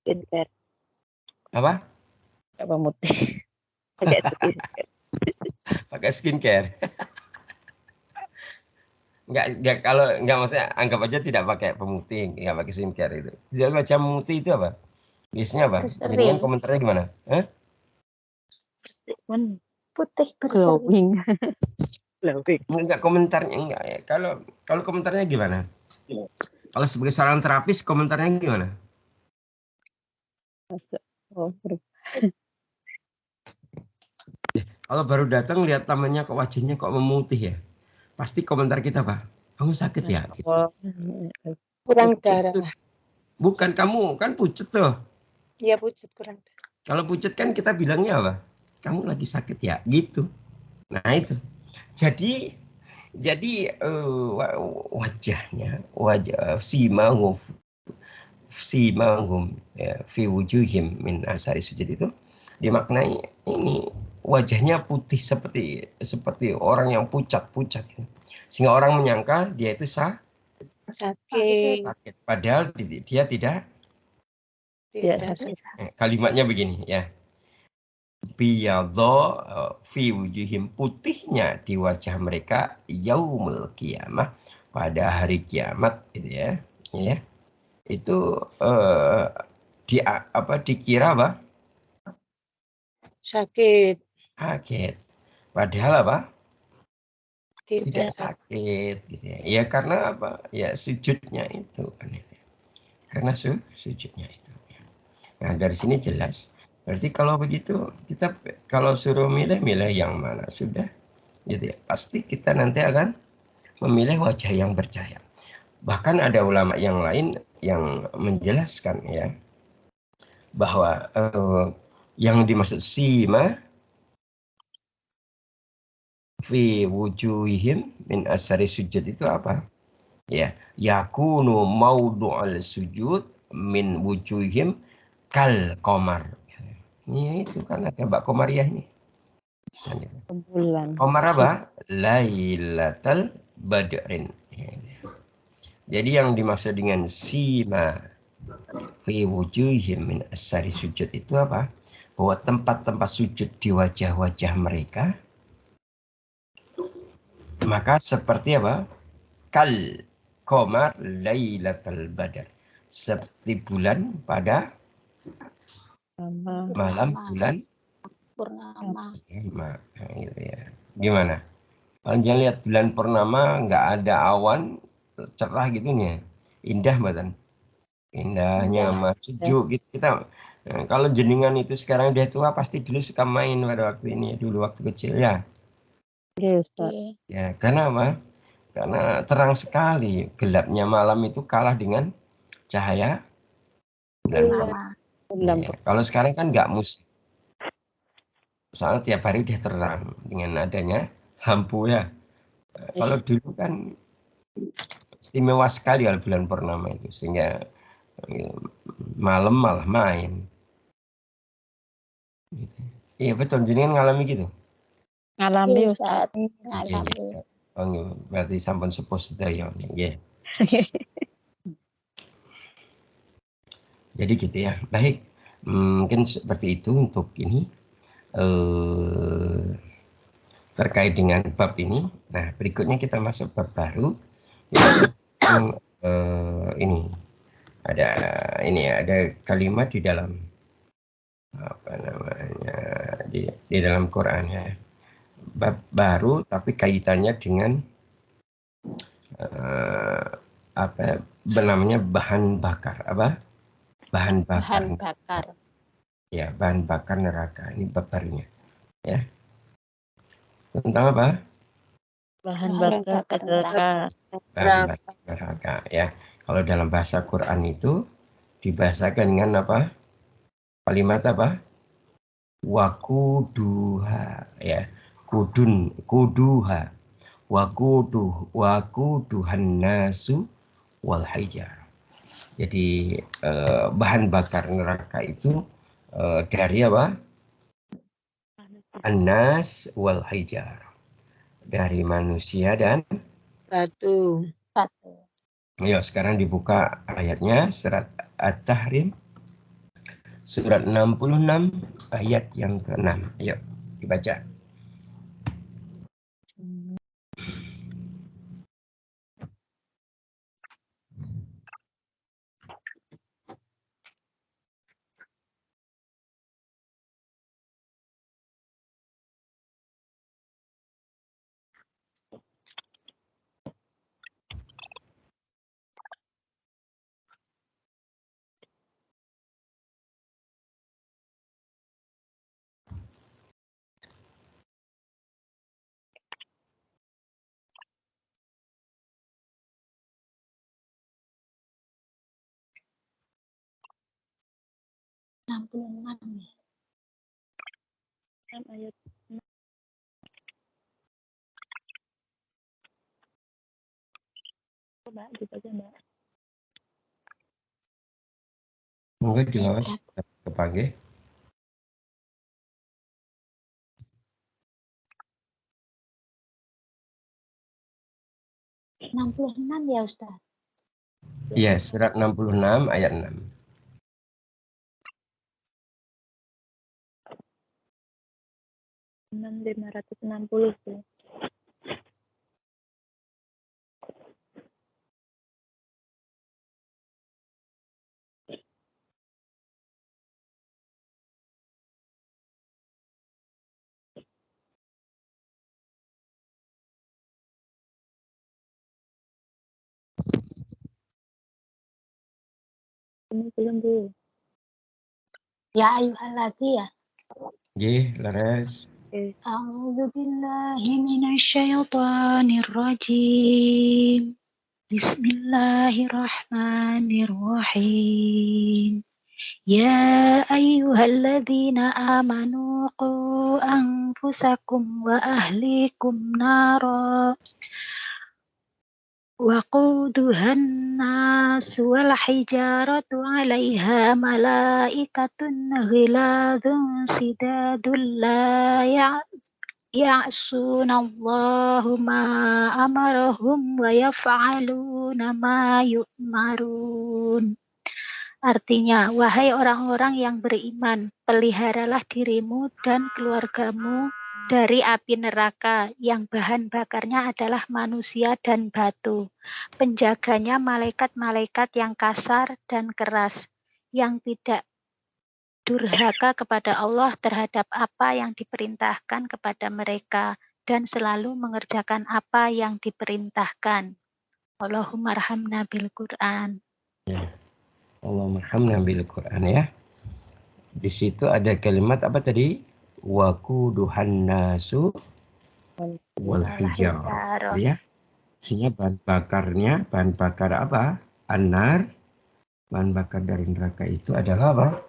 Skincare. Apa? Apa putih? Pakai skincare. Pakai skincare. Enggak, kalau enggak, maksudnya anggap aja tidak pakai pemutih, enggak pakai skincare itu. Jadi wajah memutih itu apa? Biasanya apa? Jenengan komentarnya gimana? Putih berseri. Glowing. Enggak komentarnya enggak ya. Kalau komentarnya gimana? Kalau sebagai seorang terapis komentarnya gimana? Oh, Kalau baru datang lihat tamannya kok wajahnya kok memutih ya. Pasti komentar kita apa? Kamu sakit ya? Gitu. Kurang darah. Itu. Bukan kamu kan pucet tuh. Iya pucet kurang darah. Kalau pucet kan kita bilangnya apa? Kamu lagi sakit ya? Gitu. Nah itu. Jadi wajahnya simahum ya, fi wujuhim min asari sujud itu dimaknai ini wajahnya putih seperti orang yang pucat-pucat gitu. Sehingga orang menyangka dia itu Sakit. padahal dia tidak. Tidak sakit. Kalimatnya begini ya, biyadho fi wujuhim, putihnya di wajah mereka yaumul kiamah, pada hari kiamat gitu ya itu dikira apa? Sakit. Kaget. Padahal apa? Tidak Tidak sakit. sakit gitu ya. Ya karena apa? Ya sujudnya itu kan itu. Karena sujudnya itu. Nah, dari sini jelas. Berarti kalau begitu kita kalau suruh milih yang mana sudah gitu ya. Pasti kita nanti akan memilih wajah yang bercahaya. Bahkan ada ulama yang lain yang menjelaskan ya bahwa yang dimaksud sima fi wujuhihim min asari sujud itu apa? Ya, yakunu maudhu'al sujud min wujuhihim kal qamar. Ini itu kan ada Mbak Komariah ini. bulan. Qamar apa? Lailatul badrin. Jadi yang dimaksud dengan sima fi wujuhihim min asari sujud itu apa? Bahwa tempat-tempat sujud di wajah-wajah mereka maka seperti apa? Kal qamar lailatul badar. Seperti bulan pada malam bulan Purnama. Nah, gitu ya. Gimana? Kalau jangan lihat bulan purnama nggak ada awan cerah gitu nih. Indah badan. Indahnya mas sejuk gitu kita. Nah, kalau jenengan itu sekarang udah tua pasti dulu suka main pada waktu ini dulu waktu kecil ya. Iya, Ustaz. Ya, karena apa? Karena terang sekali. Gelapnya malam itu kalah dengan cahaya bulan. Bulan Ya, kalau sekarang kan nggak musik. Soalnya tiap hari udah terang dengan adanya lampu ya. Kalau dulu kan istimewa sekali kalau bulan purnama itu sehingga malam malah main. Gitu. Iya betul, jenengan ngalami gitu. Ngalami, Iya, Ustaz. Ustaz. Ngalami. Oh, berarti sampun sepuh sedaya. Ya. Jadi gitu ya. Baik, mungkin seperti itu untuk ini terkait dengan bab ini. Nah, berikutnya kita masuk bab baru. Ini ada kalimat di dalam apa namanya di dalam Quran ya. Bab baru tapi kaitannya dengan apa namanya bahan bakar apa? Bahan bakar. Ya, bahan bakar neraka. Ini bab barunya. Ya. Tentang apa? Bahan bakar neraka. Bahan bakar neraka ya. Kalau dalam bahasa Quran itu dibahasakan dengan apa? Kalimat apa? Wakuduha ya. Kuduha. Wakuduhan nasu wal hijar. Jadi bahan bakar neraka itu dari apa? An-nas wal hijar. Dari manusia dan Batu. Ayo sekarang dibuka ayatnya surat At-Tahrim surat 66 ayat yang ke-6. Ayo dibaca. 66 ya. 6 ayat 6. Mbak, dibaca Mbak. Monggo dilawas kepanggih. Ya, 66 ya Ustaz. Iya, surat 66 ayat 6. Enam 560 tuh. Ini belum Bu. Ya ayyuhalladzina ya. Nggih, leres. A'udzu billahi minasyaitonir rajim. Bismillahirrahmanirrahim. Ya ayyuhalladzina amanu qu anfusakum wa ahlikum nara waquduhan nas wal hijaratu 'alaiha malaikatun ghiladun sidadul la ya'sunallaha ma amarahum wa yaf'aluna ma yu'marun. Artinya, wahai orang-orang yang beriman, peliharalah dirimu dan keluargamu dari api neraka yang bahan bakarnya adalah manusia dan batu. Penjaganya malaikat-malaikat yang kasar dan keras, yang tidak durhaka kepada Allah terhadap apa yang diperintahkan kepada mereka dan selalu mengerjakan apa yang diperintahkan. Allahumma arhamna bil Qur'an. Allahumma arhamna bil Qur'an ya. Di situ ada kalimat apa tadi? Waquduhan nasu wal hijarah. Ya. Sehingga bahan bakar apa? Anar. Bahan bakar dari neraka itu adalah apa?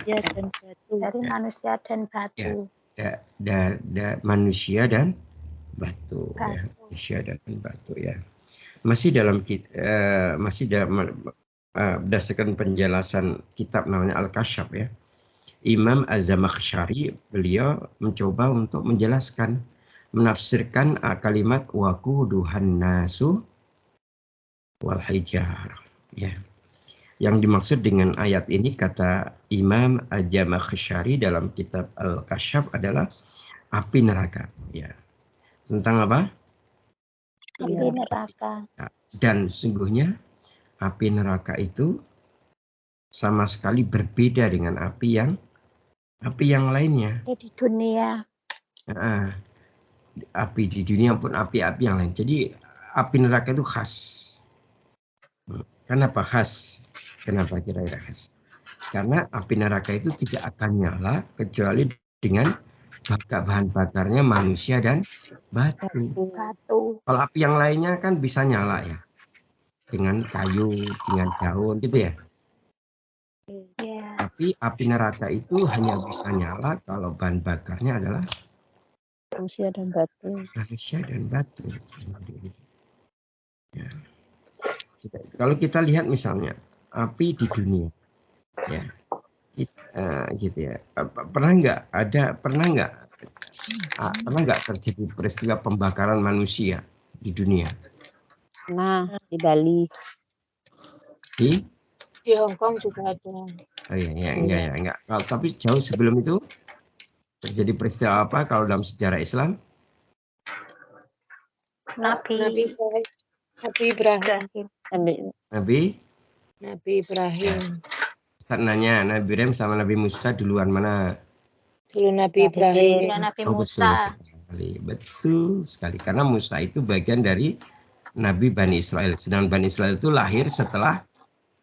Ya, dan batu. Dari manusia dan batu. Manusia dan batu. Ya. Manusia dan batu ya. Masih berdasarkan penjelasan kitab namanya Al-Kasyaf ya. Imam Az-Zamakhsyari beliau mencoba untuk menjelaskan, menafsirkan kalimat waquduhan nasu wal hijar ya. Yang dimaksud dengan ayat ini kata Imam Az-Zamakhsyari dalam kitab Al-Kasyaf adalah api neraka ya. Tentang apa? Api neraka. Dan sungguhnya api neraka itu sama sekali berbeda dengan api yang lainnya. Di dunia. Api di dunia pun api-api yang lain. Jadi api neraka itu khas. Kenapa khas? Kenapa kira-kira khas? Karena api neraka itu tidak akan nyala kecuali dengan bahan bakarnya manusia dan batu. Kalau api yang lainnya kan bisa nyala ya. Dengan kayu, dengan daun gitu ya. Tapi api neraka itu hanya bisa nyala kalau bahan bakarnya adalah manusia dan batu. Ya. Kalau kita lihat misalnya api di dunia, ya, gitu ya. Pernah nggak terjadi peristiwa pembakaran manusia di dunia? Nah, di Bali. Di Hong Kong juga ada. Oh iya, enggak. Tapi jauh sebelum itu terjadi peristiwa apa kalau dalam sejarah Islam? Nabi Ibrahim. Nabi Ibrahim. Ustaz nanya, Nabi Ibrahim sama Nabi Musa duluan mana? Dulu Nabi Ibrahim. Nabi Musa. Betul sekali. Karena Musa itu bagian dari Nabi Bani Israel. Sedangkan Bani Israel itu lahir setelah,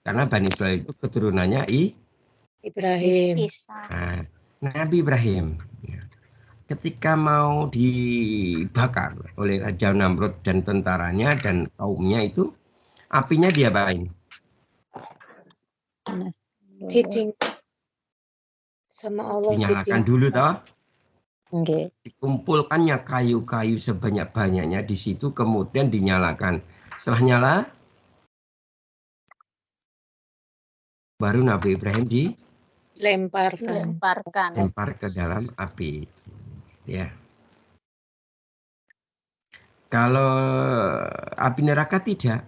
karena Bani Israel itu keturunannya Ibrahim. Nah, Nabi Ibrahim ya, ketika mau dibakar oleh Raja Namrud dan tentaranya dan kaumnya itu, apinya diapain? Titing. Sama Allah Dinyalakan titing. dulu toh. Nggih. Dikumpulkannya kayu-kayu sebanyak-banyaknya di situ, kemudian dinyalakan. Setelah nyala, baru Nabi Ibrahim Lemparkan. dilempar ke dalam api. Ya. Kalau api neraka tidak.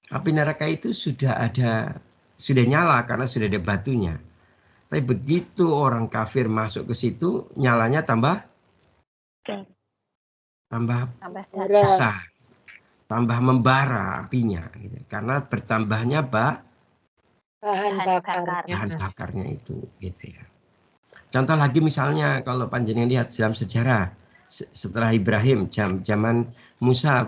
Api neraka itu sudah nyala karena sudah ada batunya. Tapi begitu orang kafir masuk ke situ, nyalanya tambah besar, tambah membara apinya, gitu. Karena bertambahnya Bahan bakarnya itu, gitu ya. Contoh lagi misalnya kalau panjenengan lihat dalam sejarah setelah Ibrahim, zaman Musa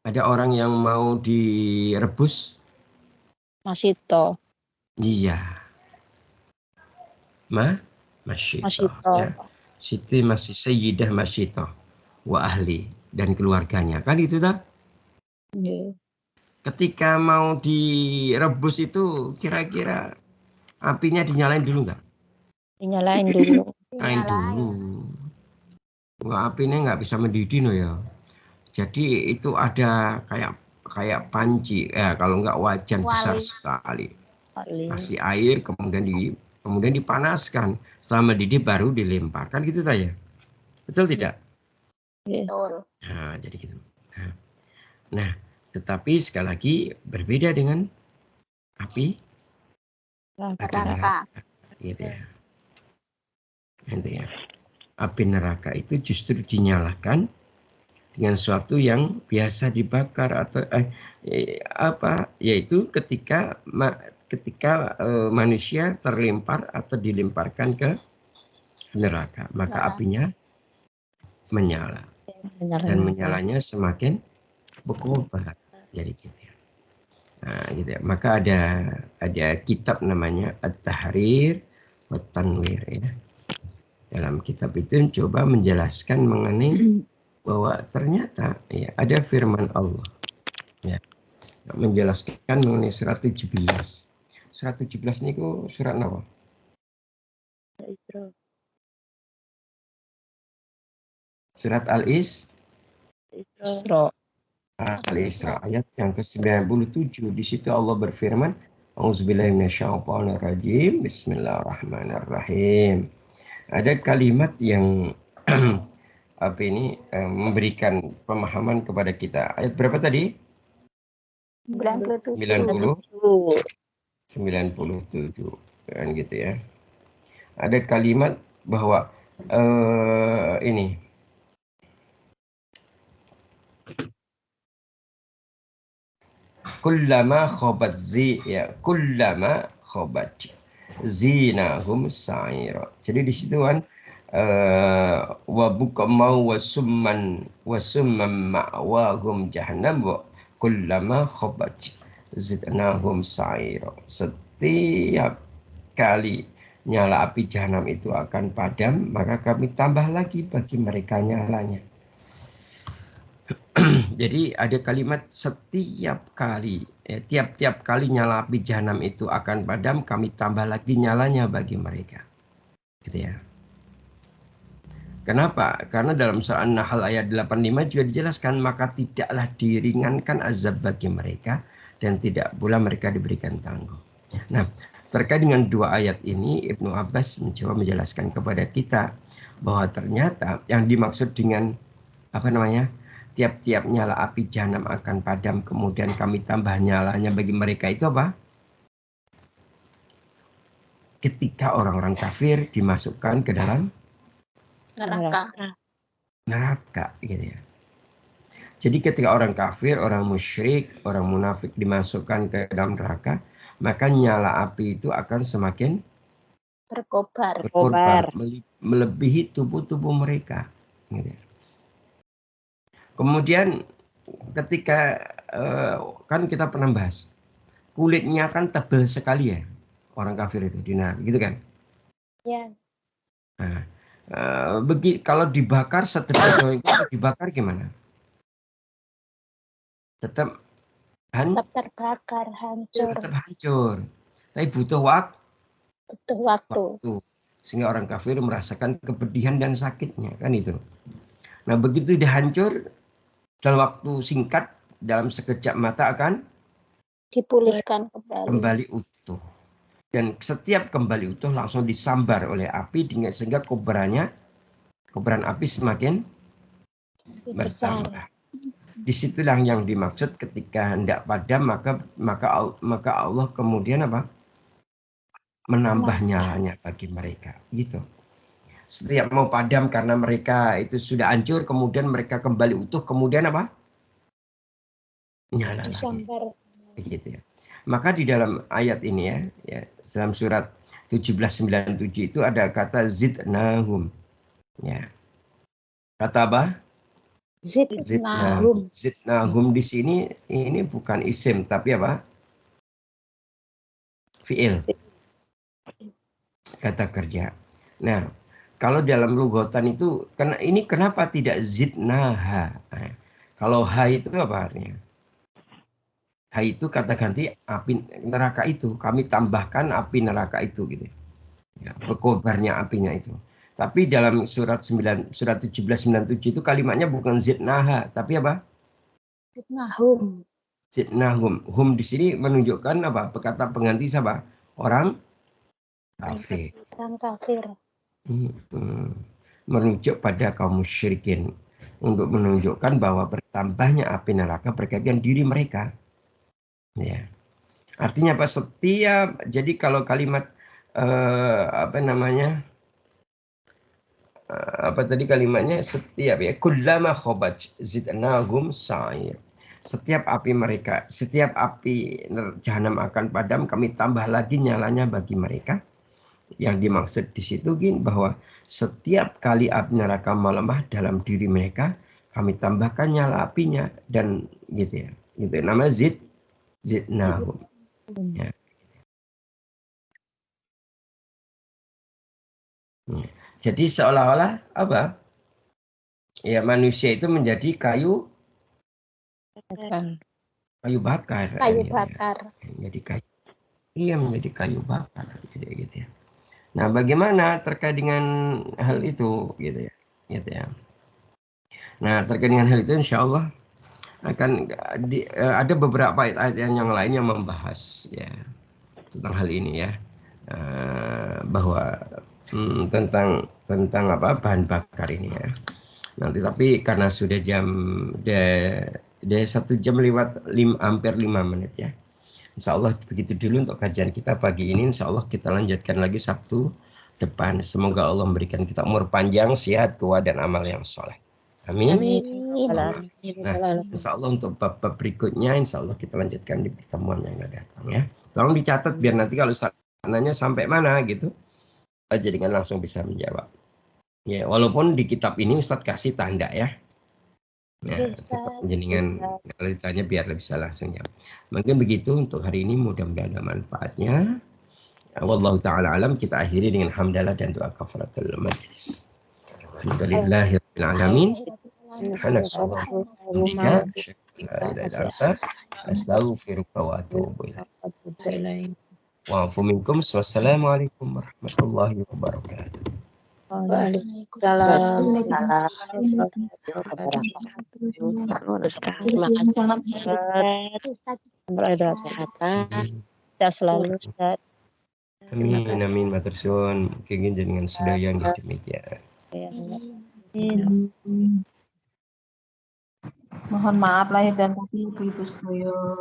ada orang yang mau direbus. Masito. Iya. Masito. Ya. Siti masih Sayyidah Masito wa ahli dan keluarganya. Kan itu dah. Nggih. Ketika mau direbus itu kira-kira apinya dinyalain dulu nggak? Dinyalain dulu. Nyalain dulu. Wah, apinya nggak bisa mendidih no ya. Jadi itu ada kayak panci, kalau nggak wajan besar sekali. Kasih air kemudian dipanaskan. Setelah mendidih baru dilemparkan gitu ya. Betul tidak? Betul. Nah, jadi gitu. Nah, tetapi sekali lagi berbeda dengan api neraka. Gitu ya. Gitu ya. Api neraka itu justru dinyalakan dengan sesuatu yang biasa dibakar atau yaitu ketika manusia terlempar atau dilemparkan ke neraka, maka apinya menyala dan menyalanya semakin berkobar. Jadi gitu ya. Nah, gitu ya. Maka ada kitab namanya At-Tahrir wa Tanwir ya. Dalam kitab itu coba menjelaskan mengenai bahwa ternyata ya, ada firman Allah ya, menjelaskan mengenai surat 17. Surat 17 ini surat apa? Surat Al-Isra. Al-Isra ayat yang ke-97. Di situ Allah berfirman, A'udzubillahi minasyaitonirrajim. Bismillahirrahmanirrahim. Ada kalimat yang memberikan pemahaman kepada kita. Ayat berapa tadi? 97. 97. Kan gitu ya. Ada kalimat bahwa ini kullama khabat zinahum sa'ira. Jadi di situ kan wa bukamau wa summan ma'wahum jahannam wa kullama khabat zidnahum sa'ira. Setiap kali nyala api jahanam itu akan padam, maka kami tambah lagi bagi mereka nyalanya. Jadi ada kalimat setiap kali, tiap-tiap kali nyala api jahanam itu akan padam, kami tambah lagi nyalanya bagi mereka. Gitu ya. Kenapa? Karena dalam surah An-Nahl ayat 85 juga dijelaskan, maka tidaklah diringankan azab bagi mereka dan tidak pula mereka diberikan tangguh. Nah, terkait dengan dua ayat ini, Ibnu Abbas mencoba menjelaskan kepada kita bahwa ternyata yang dimaksud dengan tiap-tiap nyala api jahanam akan padam, kemudian kami tambah nyalanya bagi mereka itu apa? Ketika orang-orang kafir dimasukkan ke dalam neraka gitu ya. Jadi ketika orang kafir, orang musyrik, orang munafik dimasukkan ke dalam neraka, maka nyala api itu akan semakin berkobar, melebihi tubuh-tubuh mereka. Gitu. Kemudian ketika kan kita pernah bahas, kulitnya kan tebal sekali ya orang kafir itu di neraka, gitu kan? Ya. Nah, kalau dibakar setebal itu dibakar gimana? Tetap Tetap terbakar, hancur. tetap hancur. Tapi butuh waktu. Butuh waktu. Sehingga orang kafir merasakan kepedihan dan sakitnya, kan itu. Nah, begitu dia hancur, dalam waktu singkat, dalam sekejap mata akan Dipulihkan kembali. kembali utuh. Dan setiap kembali utuh langsung disambar oleh api sehingga kobaran api semakin bertambah. Disitulah yang dimaksud ketika hendak padam maka Allah kemudian apa? Menambah nyalanya bagi mereka, gitu. Setiap mau padam karena mereka itu sudah hancur, kemudian mereka kembali utuh, kemudian apa? Nyala lagi. Begitu ya. Maka di dalam ayat ini ya dalam surat 1797 itu ada kata zidnahum. Ya. Kata apa? Zidnahum. Zidnahum di sini ini bukan isim tapi apa? Fi'il. Kata kerja. Nah, kalau dalam lughatan itu ini kenapa tidak zidnaha? Nah, kalau ha itu apa artinya? Ha itu kata ganti api neraka itu. Kami tambahkan api neraka itu gitu. Ya, berkobarnya apinya itu. Tapi dalam surat 1797 itu kalimatnya bukan zidnaha, tapi apa? Zidnahum. Zidnahum. Hum di sini menunjukkan apa? Kata pengganti siapa? Orang kafir. Orang kafir. Merujuk pada kaum musyrikin untuk menunjukkan bahwa bertambahnya api neraka berkaitan diri mereka. Ya. Artinya apa? Jadi kalau kalimat apa tadi kalimatnya setiap ya kullama khabaj zidnahum sa'ir. Setiap api jahanam akan padam, kami tambah lagi nyalanya bagi mereka. Yang dimaksud di situ bahwa setiap kali api neraka melemah dalam diri mereka, kami tambahkan nyala apinya dan gitu ya. Gitu namanya zidnahum. Ya. Jadi seolah-olah apa? Ya manusia itu menjadi kayu bakar. Kayu bakar. Jadi kayu. Iya menjadi kayu bakar gitu ya. Nah, bagaimana terkait dengan hal itu gitu ya. Gitu ya. Nah, terkait dengan hal itu insya Allah akan ada beberapa ayat-ayat yang lain yang membahas ya tentang hal ini ya. Bahwa tentang apa bahan bakar ini ya. Nanti tapi karena sudah jam 1 jam lewat hampir 5 menit ya. Insya Allah begitu dulu untuk kajian kita pagi ini. Insya Allah kita lanjutkan lagi Sabtu depan. Semoga Allah memberikan kita umur panjang, sehat, kuat, dan amal yang soleh. Amin. Nah, insya Allah untuk bab berikutnya, insya Allah kita lanjutkan di pertemuan yang akan datang ya. Tolong dicatat biar nanti kalau nanya sampai mana gitu, jadi kan langsung bisa menjawab. Ya, walaupun di kitab ini Ustadz kasih tanda ya. Ya, tetap jenengan kalau ditanya biar bisa langsung jawab. Mungkin begitu untuk hari ini, mudah-mudahan ada manfaatnya. Wallahu ta'ala alam, kita akhiri dengan hamdalah dan doa kafaratul majlis. Alhamdulillahirabbil alamin. Astaghfiruka wa atubu ilaik. Wa afu minkum. Wassalamualaikum warahmatullahi wabarakatuh. Waalaikumsalam. Terima kasih Ustaz. Berada kesehatan. Kita selalu Ustaz. Amin matur suwun. Kenging jenengan sedaya nggih demikian. Mohon maaf lahir dan batin Ibu sedaya.